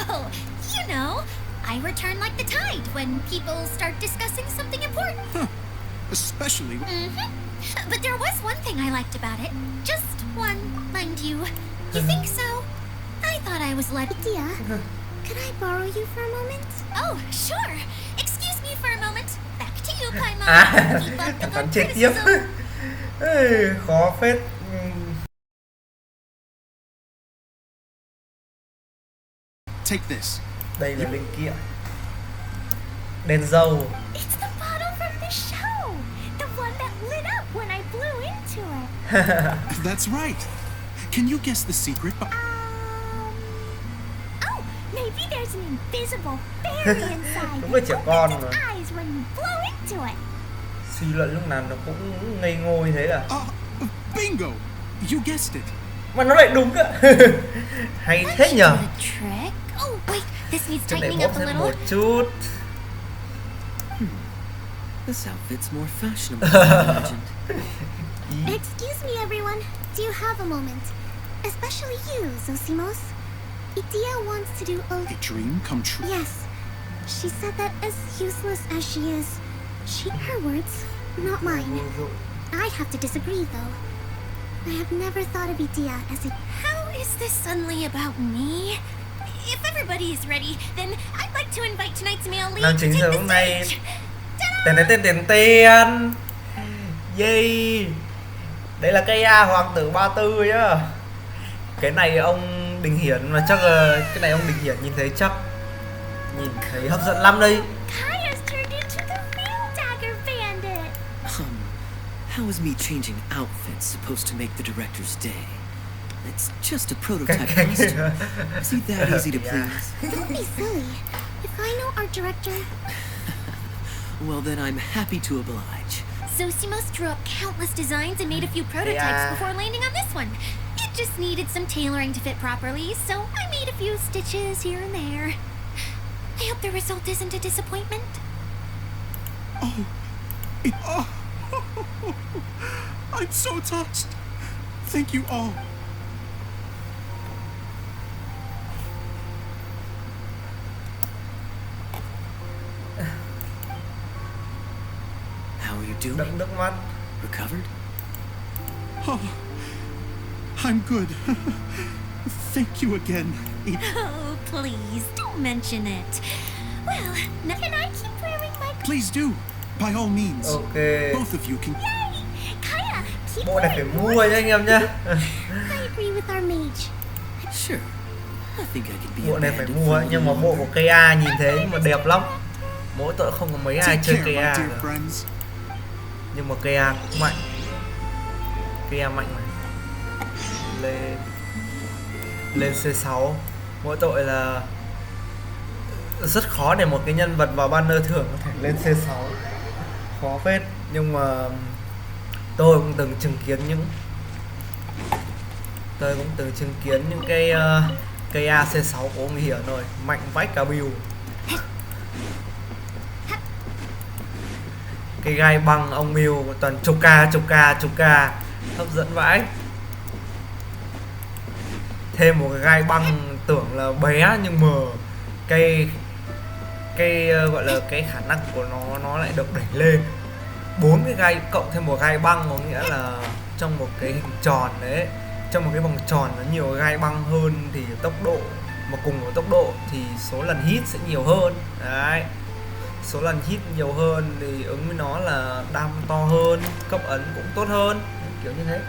Speaker 8: Oh, you know, I return like the tide when people start discussing something important.
Speaker 6: Huh. Especially.
Speaker 8: But there was one thing I liked about it. Just one, mind you. You think so? I thought I was led.
Speaker 4: Idea, could I borrow you for a moment?
Speaker 8: Oh, sure. Excuse me for a moment. Back to you, Paimon. Keep up the
Speaker 1: Phán
Speaker 8: good
Speaker 1: triệt tiếp.
Speaker 8: criticism.
Speaker 1: Ê, khó phết.
Speaker 6: Take this.
Speaker 1: Đây là linh kiện. Đèn dầu.
Speaker 4: It's the bottle from the show. The one that lit up when I blew into it.
Speaker 6: That's right. Can you guess the secret?
Speaker 4: Oh, maybe there's an invisible fairy inside.
Speaker 1: Đúng là trẻ con
Speaker 4: Opens
Speaker 1: mà.
Speaker 4: its eyes when you blow into it.
Speaker 1: Suy luận lúc nào nó cũng ngây ngô như thế à?
Speaker 6: Bingo! You guessed it.
Speaker 1: Mà nó lại đúng ạ. Hay thế nhở?
Speaker 8: The trick? Oh, wait. This needs
Speaker 1: Trên này
Speaker 8: tightening
Speaker 1: bóp
Speaker 8: up a
Speaker 1: thêm
Speaker 8: little.
Speaker 1: một chút.
Speaker 7: This outfit's more fashionable than I imagined.
Speaker 4: Excuse me, everyone. Do you have a moment? Especially you, Zosimos. Idea wants to do a...
Speaker 6: A dream come true.
Speaker 4: Yes. She said that as useless as she is, her words, not mine. I have to disagree, though. I have never thought of Idea as a...
Speaker 8: How is this suddenly about me? If everybody is ready, then I'd like to invite tonight's male lead
Speaker 1: Nam
Speaker 8: to
Speaker 1: chính
Speaker 8: take
Speaker 1: giờ
Speaker 8: the
Speaker 1: hôm nay
Speaker 8: stage.
Speaker 1: tiền. Yay. Đấy là cây A hoàng tử 34 nhá. Cái này ông Đình Hiển mà chắc là cái này ông Đình Hiển nhìn thấy chắc nhìn thấy hấp dẫn lắm đây.
Speaker 4: Kaya's turned into the real Dagger Bandit.
Speaker 7: How is me changing outfits supposed to make the director's day? It's just a prototype costume. Is he that easy to please?
Speaker 4: Don't be silly. If I know our director...
Speaker 7: Well, then I'm happy to oblige.
Speaker 8: Zosimos drew up countless designs and made a few prototypes before landing on this one. It just needed some tailoring to fit properly, so I made a few stitches here and there. I hope the result isn't a disappointment.
Speaker 6: I'm so touched. Thank you all.
Speaker 7: How are you doing?
Speaker 1: Đẫm nước mắt.
Speaker 7: Recovered?
Speaker 6: Oh, I'm good. Thank you again.
Speaker 8: Oh, please, don't mention it. Well,
Speaker 4: Can I keep wearing my...
Speaker 6: Please do. By all means.
Speaker 1: Ok.
Speaker 6: Both of you can...
Speaker 4: Yay! Kaya, keep
Speaker 1: Bộ này phải
Speaker 4: wearing
Speaker 1: mua
Speaker 4: more.
Speaker 1: nha anh em nhá.
Speaker 4: I agree with our mage.
Speaker 7: Sure. I think I can be
Speaker 1: Bộ
Speaker 7: a
Speaker 1: này phải
Speaker 7: bandit
Speaker 1: mua
Speaker 7: for a
Speaker 1: nhưng mà
Speaker 7: little
Speaker 1: bộ
Speaker 7: longer.
Speaker 1: của cây A nhìn thế nhưng mà đẹp lắm. Mỗi tội không có mấy ai
Speaker 6: Take
Speaker 1: chơi
Speaker 6: care,
Speaker 1: cây
Speaker 6: my
Speaker 1: A
Speaker 6: dear
Speaker 1: nữa.
Speaker 6: friends.
Speaker 1: Nhưng mà cây A cũng mạnh. Cây A mạnh này. Lên C6. Mỗi tội là rất khó để một cái nhân vật vào banner thưởng có thể lên C6. Khó phết. Nhưng mà tôi cũng từng chứng kiến những cây A C6 của ông Hiển rồi, mạnh vách cả build. Cái gai băng ông Miu toàn chục ca hấp dẫn vãi. Thêm một cái gai băng tưởng là bé nhưng mà cây cái gọi là cái khả năng của nó lại được đẩy lên. 4 cái gai cộng thêm một gai băng, có nghĩa là trong một cái hình tròn đấy, trong một cái vòng tròn nó nhiều gai băng hơn thì tốc độ mà cùng với tốc độ thì số lần hit sẽ nhiều hơn. Đấy, số lần hit nhiều hơn thì ứng với nó là đam to hơn, cấp ấn cũng tốt hơn, kiểu như thế.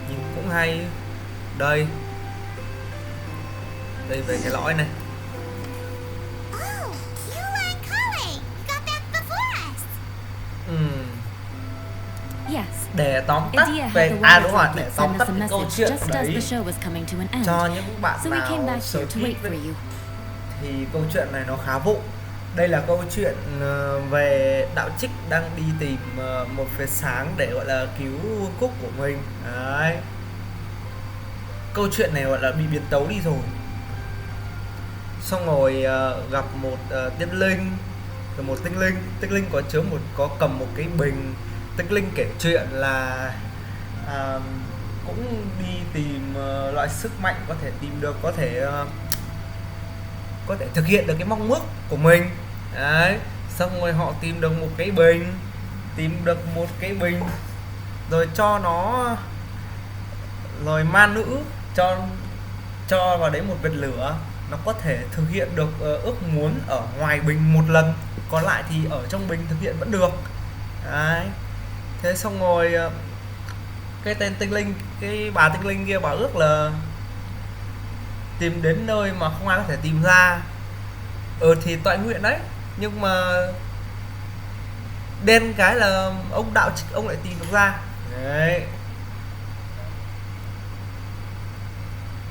Speaker 1: Nhìn cũng hay. Đây về cái lõi này.
Speaker 4: Oh, you learned calling. You got that before us.
Speaker 3: Yes.
Speaker 1: Để tóm tắt
Speaker 3: Idia had
Speaker 1: về
Speaker 3: the
Speaker 1: đúng rồi,
Speaker 3: wonderful
Speaker 1: để
Speaker 3: gift
Speaker 1: tóm
Speaker 3: send
Speaker 1: tắt
Speaker 3: us a
Speaker 1: cái câu
Speaker 3: message
Speaker 1: chuyện
Speaker 3: just as the
Speaker 1: đấy
Speaker 3: show was coming to an end.
Speaker 1: cho những bạn
Speaker 3: So we came
Speaker 1: nào
Speaker 3: back
Speaker 1: sở
Speaker 3: here to
Speaker 1: thích
Speaker 3: wait for you.
Speaker 1: thì câu chuyện này nó khá vụng. Đây là câu chuyện về đạo trích đang đi tìm một vệt sáng để gọi là cứu vương quốc của mình. Đấy. Câu chuyện này gọi là bị biến tấu đi rồi. Xong rồi gặp một tiên linh, rồi một tinh linh có cầm một cái bình. Tinh linh kể chuyện là cũng đi tìm loại sức mạnh có thể tìm được, có thể thực hiện được cái mong ước của mình. Đấy, xong rồi họ tìm được một cái bình, rồi cho nó, rồi ma nữ cho vào đấy một vệt lửa, nó có thể thực hiện được ước muốn ở ngoài bình một lần, còn lại thì ở trong bình thực hiện vẫn được. Đấy, thế xong rồi cái tên tinh linh, cái bà tinh linh kia bà ước là tìm đến nơi mà không ai có thể tìm ra. Thì toại nguyện đấy, nhưng mà đen cái là ông đạo trích ông lại tìm được ra. Đấy,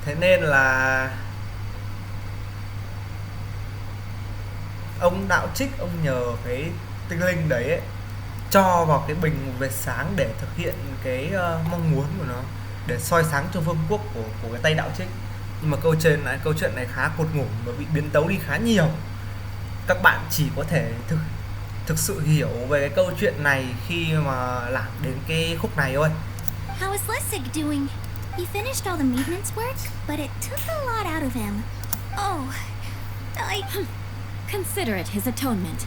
Speaker 1: thế nên là ông đạo trích ông nhờ cái tinh linh đấy ấy, cho vào cái bình một vệt sáng để thực hiện cái mong muốn của nó, để soi sáng cho vương quốc của cái tay đạo trích. Nhưng mà câu chuyện này khá cột ngủn và bị biến tấu đi khá nhiều. Các bạn chỉ có thể thực sự hiểu về cái câu chuyện này khi mà làm đến cái khúc này thôi.
Speaker 4: How is Lessig doing? He finished all the maintenance work, but it took a lot out of him. Oh,
Speaker 3: Consider it his atonement.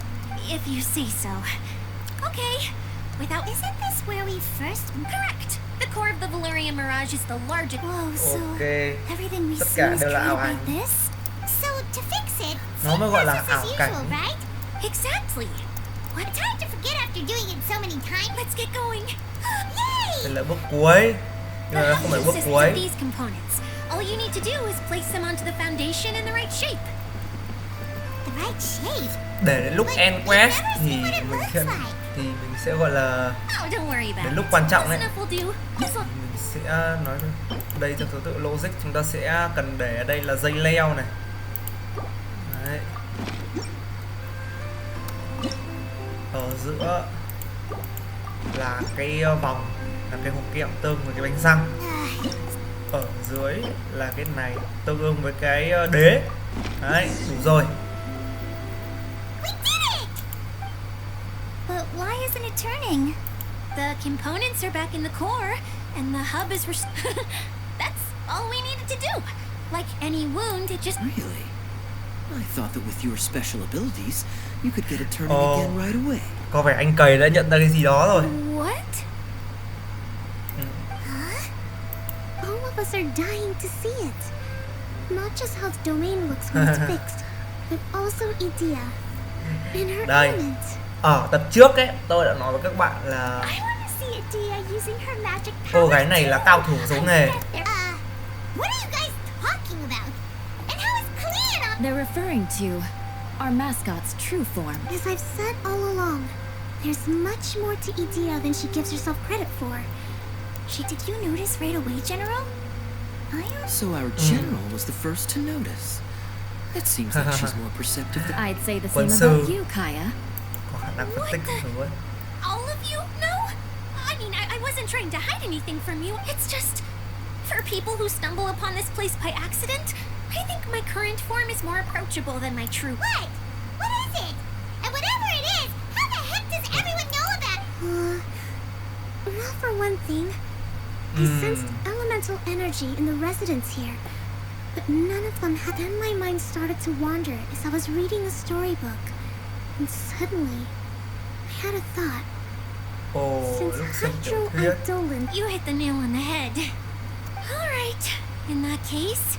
Speaker 4: if you say so. Okay. Isn't this where we first...
Speaker 8: Correct. The core of the Valerian Mirage is the largest.
Speaker 4: Whoa, so
Speaker 1: Ok,
Speaker 4: everything we
Speaker 1: tất
Speaker 4: see
Speaker 1: cả
Speaker 4: was
Speaker 1: đều là ảo
Speaker 4: created
Speaker 1: ảnh.
Speaker 4: by this? So to fix it,
Speaker 1: Nó mới gọi là
Speaker 4: same process
Speaker 1: ảo
Speaker 4: as
Speaker 1: cảnh.
Speaker 4: usual, right?
Speaker 8: Exactly.
Speaker 4: What? It's hard to forget after doing it so many times.
Speaker 8: Let's get going.
Speaker 4: Yay!
Speaker 1: Đây là bước cuối, nhưng mà
Speaker 8: The
Speaker 1: nó không phải
Speaker 8: hub
Speaker 1: bước
Speaker 8: consists of
Speaker 1: cuối.
Speaker 8: these components. All you need to do is place them onto the foundation in the right shape.
Speaker 4: The right shape.
Speaker 1: Để đến lúc end quest thì mình sẽ gọi là
Speaker 8: Oh, don't worry about
Speaker 1: đến
Speaker 8: it.
Speaker 1: lúc quan trọng đấy.
Speaker 8: Close enough will do. As long-
Speaker 1: Mình sẽ nói đây theo thứ tự logic, chúng ta sẽ cần để ở đây là dây leo này. Đấy. Ở giữa là cái vòng, là cái hộp kẹo tương với cái bánh răng. Ở dưới là cái này tương đương với cái đế. Đấy, đủ rồi.
Speaker 4: We did it! But why isn't it turning?
Speaker 8: The components are back in the core, and the hub is That's all we needed to do. Like any wound, it just...
Speaker 7: Really? I thought that with your special abilities, you could get it turning again right away.
Speaker 1: Có vẻ anh cầy đã nhận ra cái gì đó rồi.
Speaker 8: What?
Speaker 4: All of us are dying to see it. Not just how the domain looks when it's fixed, but also Idia and her
Speaker 1: Đây.
Speaker 4: element.
Speaker 1: Ở tập trước ấy, tôi đã nói với các bạn là
Speaker 4: I want to see Idia using her magic powers.
Speaker 1: cô gái này là cao thủ giấu nghề.
Speaker 4: What are you guys talking about? And how is Clean on?
Speaker 3: They're referring to our mascot's true form.
Speaker 4: As I've said all along, there's much more to Idia than she gives herself credit for. Did you notice right away, General?
Speaker 7: So our general was the first to notice. It seems like she's more perceptive than...
Speaker 3: I'd say the
Speaker 1: Quân
Speaker 3: same
Speaker 1: sư.
Speaker 3: about you, Kaya.
Speaker 1: Có khả năng phân tích thứ ấy.
Speaker 8: All of you? No? I mean, I wasn't trying to hide anything from you. It's just... For people who stumble upon this place by accident, I think my current form is more approachable than my true...
Speaker 4: What? What is it? And whatever it is, how the heck does everyone know about it? Well, for one thing, I sensed elemental energy in the residents here. but none of them had. Then my mind started to wander as I was reading a storybook, and suddenly I had a thought.
Speaker 1: Ồ, lúc
Speaker 4: Since
Speaker 1: xem
Speaker 4: I
Speaker 1: tiểu
Speaker 4: drew
Speaker 1: thuyết.
Speaker 4: Dolan,
Speaker 8: You hit the nail on the head. All right. In that case,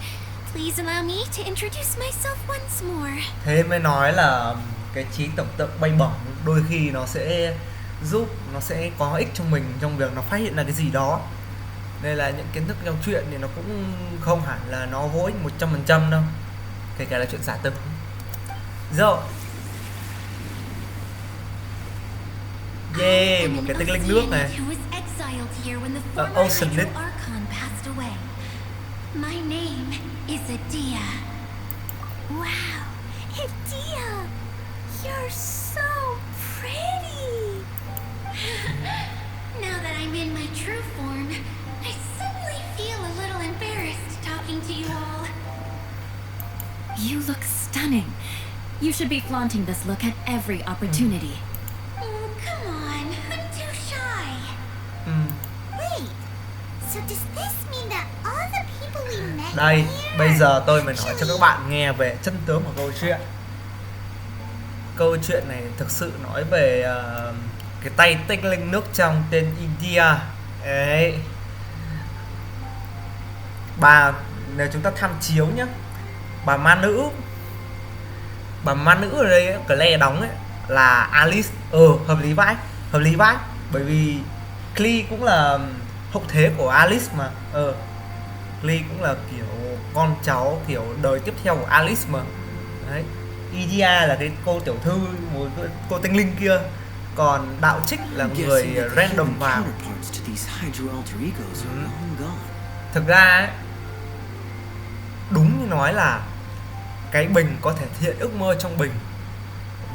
Speaker 8: please allow me to introduce myself once more.
Speaker 1: Thế mới nói là cái trí tưởng tượng bay bổng đôi khi nó sẽ giúp, nó sẽ có ích cho mình trong việc nó phát hiện ra cái gì đó. Nên là những kiến thức trong chuyện thì nó cũng không hẳn là nó vô ích 100% đâu, kể cả là chuyện giả tưởng. Rồi. Yeah, một cái tinh linh nước này.
Speaker 8: Who was exiled here when the
Speaker 1: Ocean
Speaker 8: former
Speaker 1: Lit.
Speaker 8: Hydro Archon passed away. My name is Adia.
Speaker 4: wow, Adia, you're so pretty.
Speaker 8: Now that I'm in my true form, I suddenly feel a little embarrassed talking to you all.
Speaker 3: You look stunning. You should be flaunting this look at every opportunity.
Speaker 8: Oh, come on. I'm too shy.
Speaker 4: Wait, so does this mean that all the people we met
Speaker 1: Đây,
Speaker 4: here
Speaker 1: bây giờ tôi
Speaker 4: are
Speaker 1: mới nói cho
Speaker 4: actually
Speaker 1: các bạn nghe về chân tướng của câu chuyện. Câu chuyện này thực sự nói về cái tay tinh linh nước trong tên India. Đấy. Bà, nếu chúng ta tham chiếu nhé, bà ma nữ ở đây ấy, Claire đóng ấy là Alice. Hợp lý vãi, bởi vì Clee cũng là hậu thế của Alice mà. Clee cũng là kiểu con cháu, kiểu đời tiếp theo của Alice mà. Đấy. India là cái cô tiểu thư, một cô tinh linh kia, còn đạo trích là người
Speaker 7: Guessing that the
Speaker 1: random
Speaker 7: human
Speaker 1: vào.
Speaker 7: counterparts to these hydro alter egos are long gone.
Speaker 1: Thực ra ấy, đúng như nói là cái bình có thể hiện ước mơ trong bình,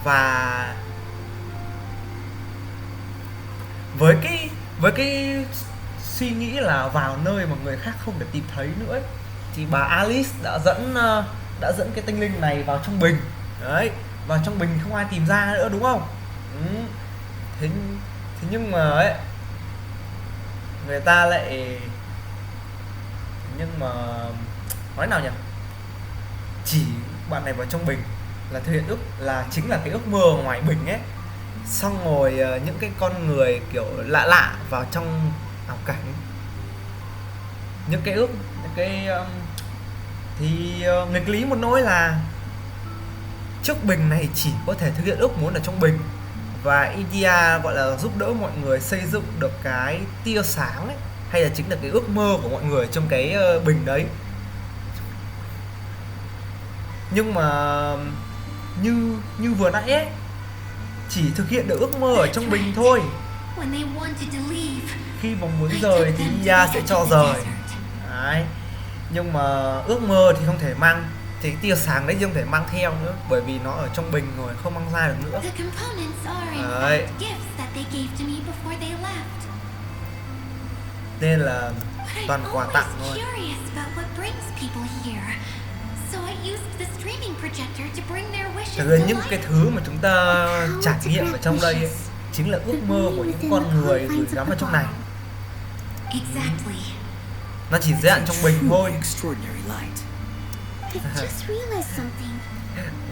Speaker 1: và với cái suy nghĩ là vào nơi mà người khác không thể tìm thấy nữa ấy, thì bà Alice đã dẫn cái tinh linh này vào trong bình. Đấy, vào trong bình không ai tìm ra nữa, đúng không? Thế nhưng mà ấy, người ta lại, nhưng mà nói nào nhỉ, chỉ bạn này vào trong bình là thực hiện ước, là chính là cái ước mơ ngoài bình ấy. Xong rồi những cái con người kiểu lạ lạ vào trong ảo cảnh, những cái ước, những cái thì nghịch lý một nỗi là chiếc bình này chỉ có thể thực hiện ước muốn ở trong bình, và India gọi là giúp đỡ mọi người xây dựng được cái tia sáng ấy, hay là chính là cái ước mơ của mọi người trong cái bình đấy. Nhưng mà như vừa nãy ấy, chỉ thực hiện được ước mơ ở trong bình thôi.
Speaker 8: When they wanted to leave,
Speaker 1: Khi mà muốn rời thì India sẽ cho rời. Đấy. Nhưng mà ước mơ thì không thể mang, thì tia sáng đấy thì không thể mang theo nữa, bởi vì nó ở trong bình rồi, không mang ra được nữa.
Speaker 8: the components are in
Speaker 1: Đấy.
Speaker 8: fact gifts that they gave to me before they left.
Speaker 1: Nên là
Speaker 8: But
Speaker 1: toàn
Speaker 8: I'm
Speaker 1: quà
Speaker 8: always
Speaker 1: tặng thôi.
Speaker 8: curious about what brings people here. So I used the streaming projector to bring their wishes
Speaker 1: Thực
Speaker 8: to
Speaker 1: ra những
Speaker 8: life.
Speaker 1: cái thứ mà chúng ta trải nghiệm ở trong đây ấy, chính là ước mơ của những con người gửi gắm vào trong này.
Speaker 8: Exactly.
Speaker 1: Nó chỉ giới hạn trong bình thôi.
Speaker 7: Extraordinary light.
Speaker 4: I just realized something.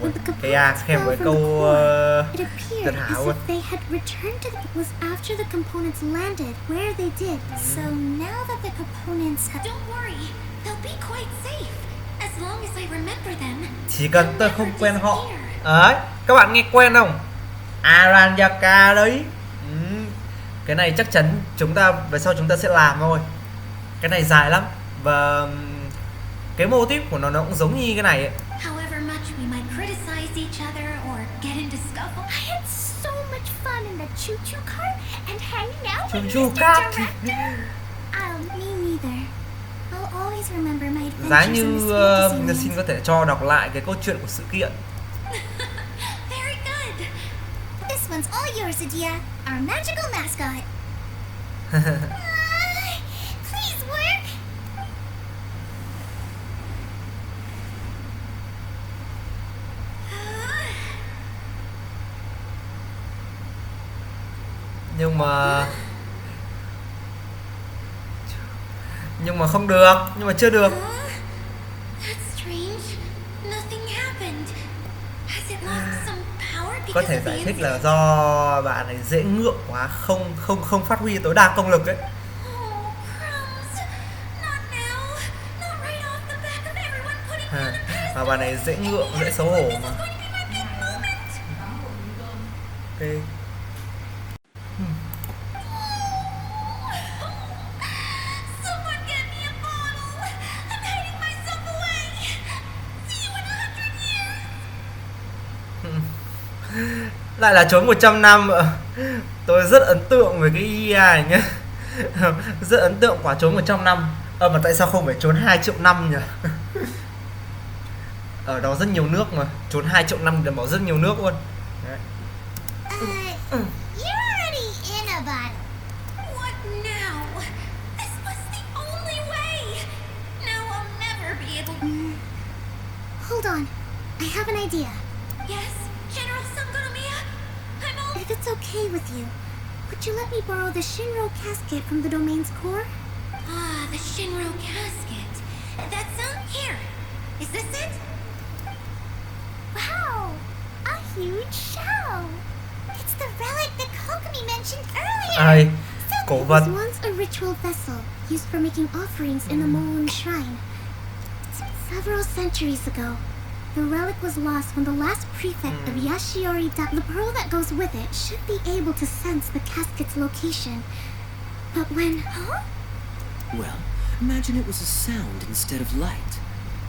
Speaker 4: When the
Speaker 1: Cái kèm
Speaker 4: components
Speaker 1: với
Speaker 4: fell from
Speaker 1: câu
Speaker 4: the core, it appeared
Speaker 1: tuyệt hảo
Speaker 4: as
Speaker 1: luôn.
Speaker 4: if they had returned to it was after the components landed where they did. So now that the components have...
Speaker 8: Don't worry, they'll be quite safe as long as I remember them.
Speaker 1: Chỉ cần tôi không quen họ. Đấy, các bạn nghe quen không? Aranyaka đấy. Cái này chắc chắn chúng ta về sau chúng ta sẽ làm thôi. Cái này dài lắm, và cái mô típ của nó cũng giống như cái này ấy.
Speaker 8: However much we might criticize each other or get into scuffle,
Speaker 4: I had so much fun in the choo-choo cart and hanging out with
Speaker 1: Choo-choo
Speaker 4: Mr.
Speaker 1: cart.
Speaker 4: Director. Me neither. I'll always remember my
Speaker 1: Giá
Speaker 4: adventures in
Speaker 1: như
Speaker 4: the Disneyland.
Speaker 1: xin có thể cho đọc lại cái câu chuyện của sự kiện.
Speaker 8: very good.
Speaker 4: This one's all yours, Adia, our magical mascot. Please work.
Speaker 1: Nhưng mà không được, nhưng mà chưa được.
Speaker 8: That's lost some power
Speaker 1: Có
Speaker 8: because
Speaker 1: thể
Speaker 8: of the
Speaker 1: giải thích là do bạn ấy dễ ngượng quá, không phát huy tối đa công lực ấy.
Speaker 8: Oh, crumbs. Not now. Not right off the back of everyone putting me on a pedestal.
Speaker 1: Và bạn ấy dễ ngượng, dễ xấu hổ
Speaker 8: This
Speaker 1: mà.
Speaker 8: is going to be my big moment.
Speaker 1: Ok.
Speaker 8: Someone get me a bottle. I'm hiding myself away. See you in 100 years.
Speaker 1: Lại là trốn 100 năm ạ. Tôi rất ấn tượng với cái AI nhá. Rất ấn tượng quả trốn 100 năm. Mà tại sao không phải trốn 2 triệu năm nhỉ? Ở đó rất nhiều nước mà. Trốn 2 triệu năm để bỏ rất nhiều nước luôn. Đấy.
Speaker 4: You're already in a bottle.
Speaker 8: What now? This was the only way. Now I'll never be able.
Speaker 4: Hold on. I have an idea.
Speaker 8: Yes, General Sangonomiya. I'm all.
Speaker 4: If it's okay with you, would you let me borrow the Shinro casket from the domain's core?
Speaker 8: Ah, the Shinro casket. That sound here. Is this it?
Speaker 4: Wow! A huge shell! It's the relic that Kokomi mentioned earlier!
Speaker 1: Ai? Cổ
Speaker 4: It
Speaker 1: vật.
Speaker 4: was once a ritual vessel used for making offerings in the Molon Shrine. Several centuries ago, the relic was lost when the last prefect of Yashiori died. The pearl that goes with it should be able to sense the casket's location. But when... Huh?
Speaker 7: Well, imagine it was a sound instead of light.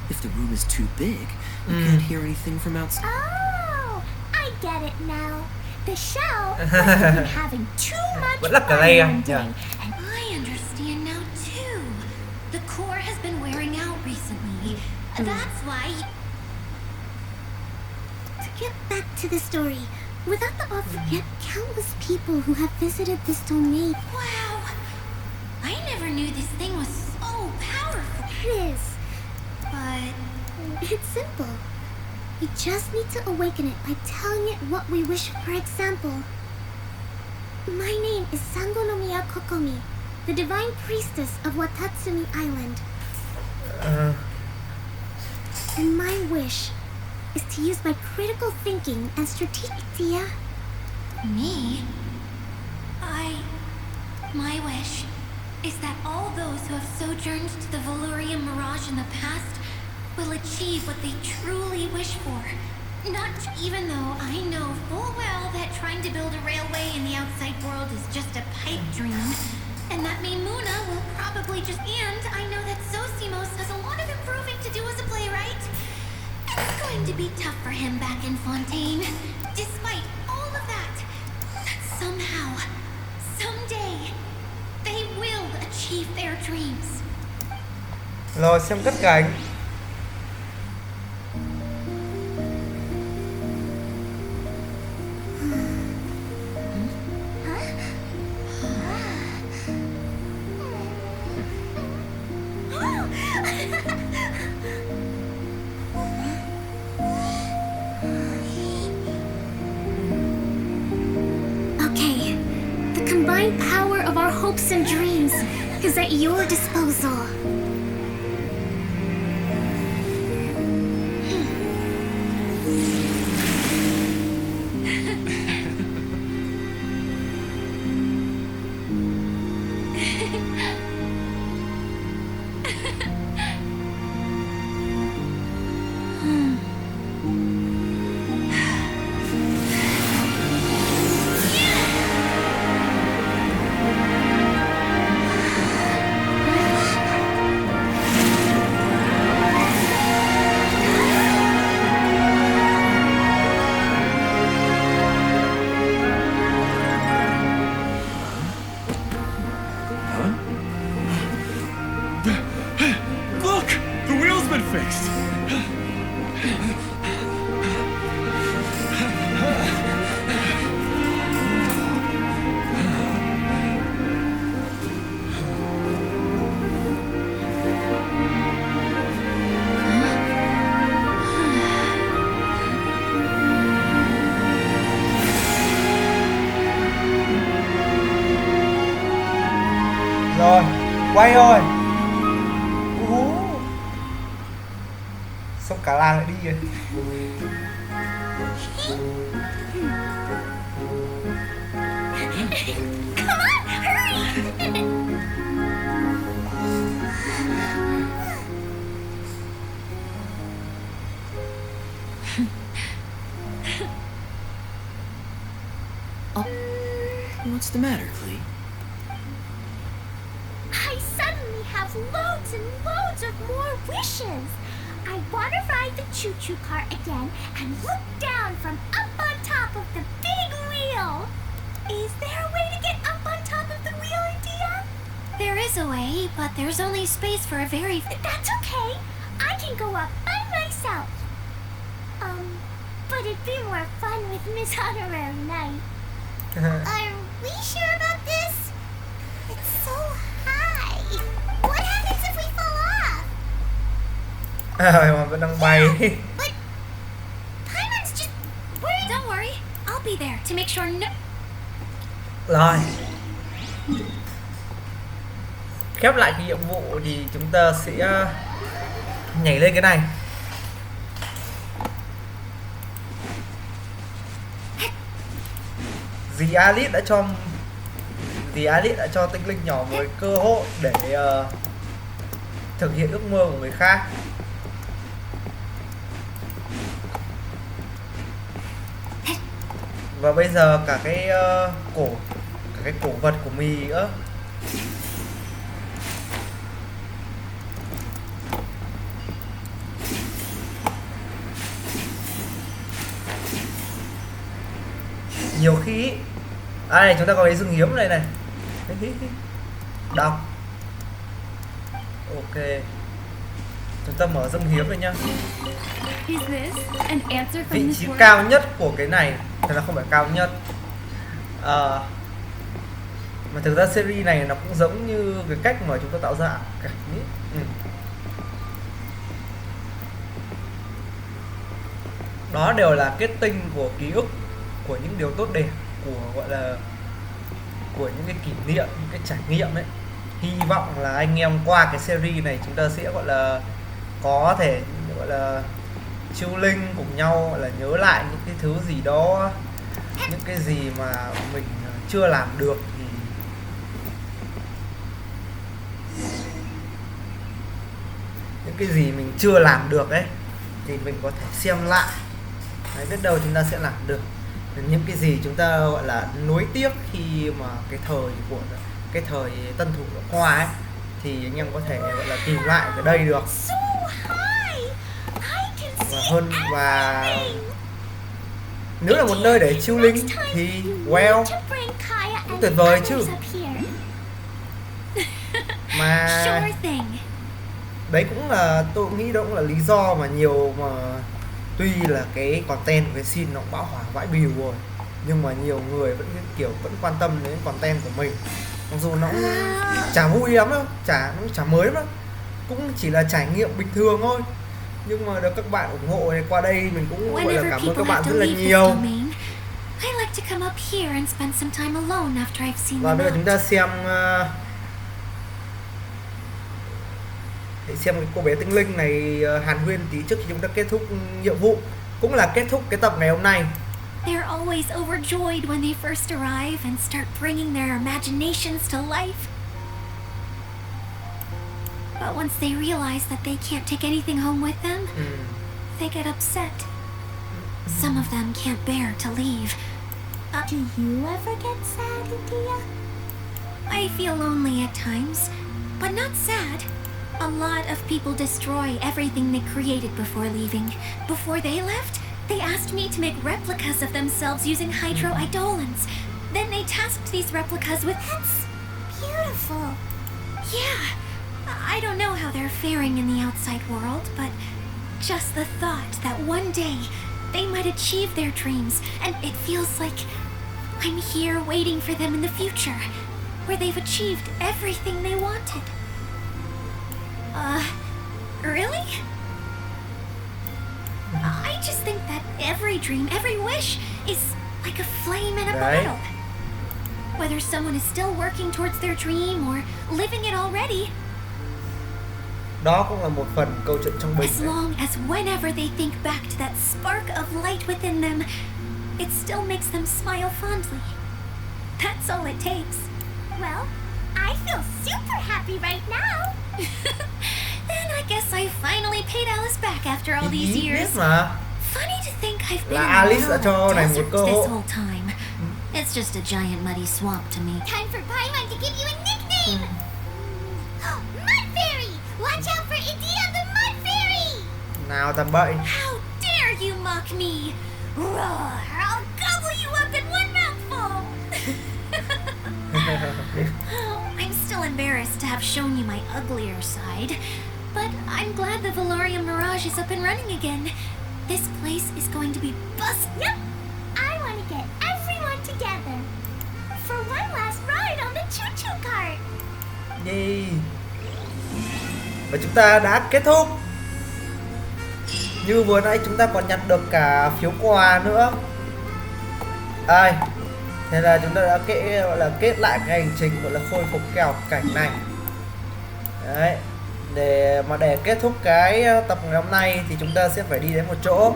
Speaker 7: If the room is too big, you can't hear anything from outside.
Speaker 4: Oh! I get it now. The shell must have been having too much
Speaker 1: Vẫn là
Speaker 4: fun
Speaker 1: cà lê à?
Speaker 4: one day.
Speaker 1: Yeah.
Speaker 8: And I understand now too. The core has been wearing out recently. That's why.
Speaker 4: To get back to the story, without the offer, yet countless people who have visited this domain.
Speaker 8: Wow. I never knew this thing was so powerful.
Speaker 4: It is.
Speaker 8: But
Speaker 4: It's simple. We just need to awaken it by telling it what we wish. For example, my name is Sangonomiya Kokomi, the divine priestess of Watatsumi Island. And my wish is to use my critical thinking and strategic idea.
Speaker 8: me? My wish is that all those who have sojourned to the Veluria Mirage in the past will achieve what they truly wish for. Not even though I know full well that trying to build a railway in the outside world is just a pipe dream, and that Mimuna will probably just... And I know that Zosimos has a lot of improving to do as a playwright. It's going to be tough for him back in Fontaine. Despite all of that, somehow, someday, they will achieve their dreams.
Speaker 1: Rồi xem cất cánh.
Speaker 4: Okay, the combined power of our hopes and dreams is at your disposal.
Speaker 6: Look! The wheel's been fixed!
Speaker 1: Rồi, quay rồi. Xong cả làng lại đi rồi.
Speaker 4: Come on, hurry!
Speaker 7: What's the matter, Clee?
Speaker 4: I suddenly have loads and loads of more wishes. I want to ride the choo-choo car again and look down from up on top of the big wheel. Is there a way to get up on top of the wheel, India?
Speaker 8: There is a way, but there's only space for a very...
Speaker 4: That's okay. I can go up by myself. But it'd be more fun with Miss Honorary Knight. Are we sure about this? It's so high. What happens if we fall off?
Speaker 1: Mà vẫn đang bay.
Speaker 4: But Paimon's just worried.
Speaker 8: Don't worry, I'll be there to make sure no...
Speaker 1: Rồi. Khép lại cái nhiệm vụ thì chúng ta sẽ nhảy lên cái này. Dì Alice đã cho tinh linh nhỏ một cơ hội để thực hiện ước mơ của người khác. Và bây giờ cả cái cổ vật của mì nữa. Nhiều khi này chúng ta có cái rừng hiếm này này. Đọc. Ok. Chúng ta mở rừng hiếm rồi nhá. Vị trí cao nhất của cái này, thật là không phải cao nhất. Mà thực ra series này nó cũng giống như cái cách mà chúng ta tạo ra cảnh ấy. Đó đều là kết tinh của ký ức, của những điều tốt đẹp, của gọi là của những cái kỷ niệm, những cái trải nghiệm ấy. Hy vọng là anh em qua cái series này chúng ta sẽ gọi là có thể gọi là chill linh cùng nhau, gọi là nhớ lại những cái thứ gì đó, những cái gì mà mình chưa làm được thì những cái gì mình chưa làm được ấy thì mình có thể xem lại. Đấy, biết đâu chúng ta sẽ làm được. Những cái gì chúng ta gọi là nuối tiếc khi mà cái thời tân thủ đã qua ấy thì anh em có thể gọi là tìm lại ở đây được. Và nếu là một nơi để chill linh thì well cũng tuyệt vời chứ. Mà đấy cũng là tôi nghĩ đó cũng là lý do mà nhiều mà tuy là cái content của cái scene nó cũng bão hỏa vãi bìu rồi nhưng mà nhiều người vẫn vẫn quan tâm đến content của mình, mặc dù nó cũng chả vui lắm đâu, nó chả mới lắm, cũng chỉ là trải nghiệm bình thường thôi, nhưng mà được các bạn ủng hộ này, qua đây mình cũng gọi là cảm ơn các bạn rất là nhiều. Và bây giờ chúng ta xem cái cô bé tinh linh này hàn huyên tí trước khi chúng ta kết thúc nhiệm vụ, cũng là kết thúc cái tập ngày hôm nay.
Speaker 8: They're always overjoyed when they first arrive and start bringing their imaginations to life. But once they realize that they can't take anything home with them, they get upset. Some of them can't bear to leave.
Speaker 4: Do you ever get sad, India?
Speaker 8: I feel lonely at times, but not sad. A lot of people destroy everything they created before leaving. Before they left, they asked me to make replicas of themselves using hydro-eidolons. Then they tasked these replicas with...
Speaker 4: That's beautiful.
Speaker 8: Yeah. I don't know how they're faring in the outside world, but just the thought that one day they might achieve their dreams, and it feels like I'm here waiting for them in the future, where they've achieved everything they wanted. Really? I just think that every dream, every wish is like a flame in a bottle. Whether someone is still working towards their dream or living it already,
Speaker 1: Đó cũng là một phần câu chuyện trong bình
Speaker 8: As
Speaker 1: đấy.
Speaker 8: long as whenever they think back to that spark of light within them, it still makes them smile fondly. That's all it takes.
Speaker 4: Well, I feel super happy right now.
Speaker 8: Then I guess I finally paid Alice back after all these
Speaker 1: Biết
Speaker 8: years.
Speaker 1: mà.
Speaker 8: Funny to think I've been
Speaker 1: Là
Speaker 8: in
Speaker 1: Alice
Speaker 8: the
Speaker 1: đã cho
Speaker 8: middle
Speaker 1: này
Speaker 8: of
Speaker 1: một
Speaker 8: desert
Speaker 1: cơ hội.
Speaker 8: this whole time. It's just a giant muddy swamp to me.
Speaker 4: Time for Paimon to give you a nickname. Mud Fairy! Watch out for Idea the Mud Fairy!
Speaker 1: Nào tầm bậy.
Speaker 8: How dare you mock me? Roar! I'll gobble you up in one mouthful! I'm still embarrassed to have shown you my uglier side, but I'm glad the Valorium Mirage is up and running again. This place is going to be busted.
Speaker 4: Yep! I want to get everyone together for one last ride on the choo-choo cart.
Speaker 1: Yay. Và chúng ta đã kết thúc. Như vừa nãy chúng ta còn nhận được cả phiếu quà nữa. Đây. Thế là chúng ta đã kết lại cái hành trình gọi là khôi phục cái ảo cảnh này. Đấy. Để kết thúc cái tập ngày hôm nay thì chúng ta sẽ phải đi đến một chỗ.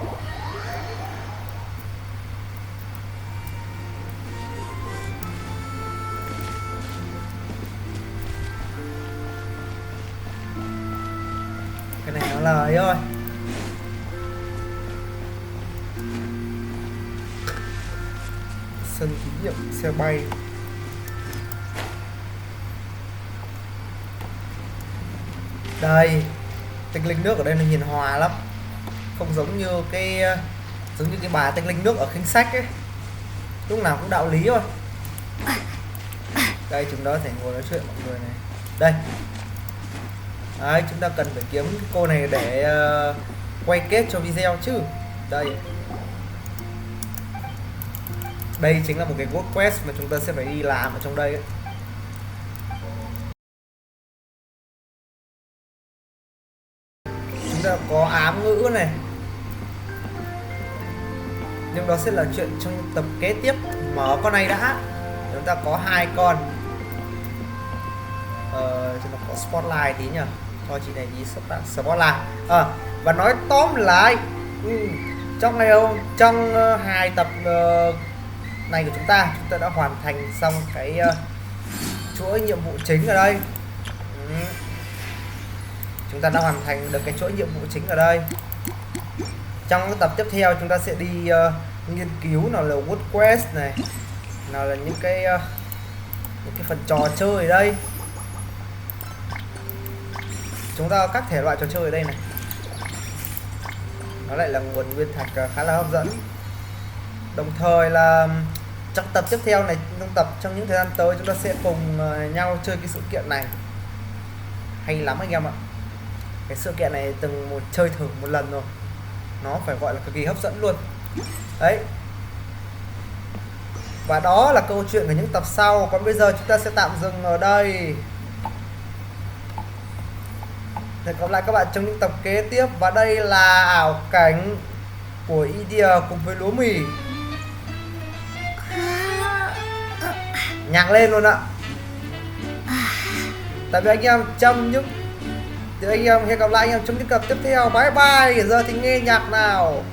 Speaker 1: Cái này nó là ấy thôi. Sân thí nghiệm xe bay. Đây, tinh linh nước ở đây nó hiền hòa lắm, không giống như cái bà tinh linh nước ở kinh sách ấy, lúc nào cũng đạo lý thôi. Đây chúng ta có thể ngồi nói chuyện mọi người này. Đây, đấy, chúng ta cần phải kiếm cái cô này để quay kết cho video chứ. Đây chính là một cái ghost quest mà chúng ta sẽ phải đi làm ở trong đây ấy. Chúng ta có ám ngữ này, nhưng đó sẽ là chuyện trong tập kế tiếp. Mở con này đã. Chúng ta có 2 con. Chúng ta có spotlight tí nhỉ. Cho chị này đi spotlight. Và nói tóm lại, trong 2 tập này của chúng ta đã hoàn thành xong cái chuỗi nhiệm vụ chính ở đây. Chúng ta đã hoàn thành được cái chuỗi nhiệm vụ chính ở đây. Trong cái tập tiếp theo chúng ta sẽ đi nghiên cứu nào là wood quest này, nào là những cái phần trò chơi ở đây. Chúng ta có các thể loại trò chơi ở đây này. Nó lại là nguồn nguyên thạch khá là hấp dẫn. Đồng thời là trong tập tiếp theo này, trong những thời gian tới chúng ta sẽ cùng nhau chơi cái sự kiện này. Hay lắm anh em ạ. Cái sự kiện này từng chơi thử một lần rồi, nó phải gọi là cực kỳ hấp dẫn luôn đấy. Và đó là câu chuyện của những tập sau. Còn bây giờ chúng ta sẽ tạm dừng ở đây. Hẹn gặp lại các bạn trong những tập kế tiếp. Và đây là ảo cảnh của Idea cùng với lúa mì. Nhạc lên luôn ạ. Tại vì anh em trong những hẹn gặp lại anh em trong những tập tiếp theo. Bye bye. Giờ thì nghe nhạc nào.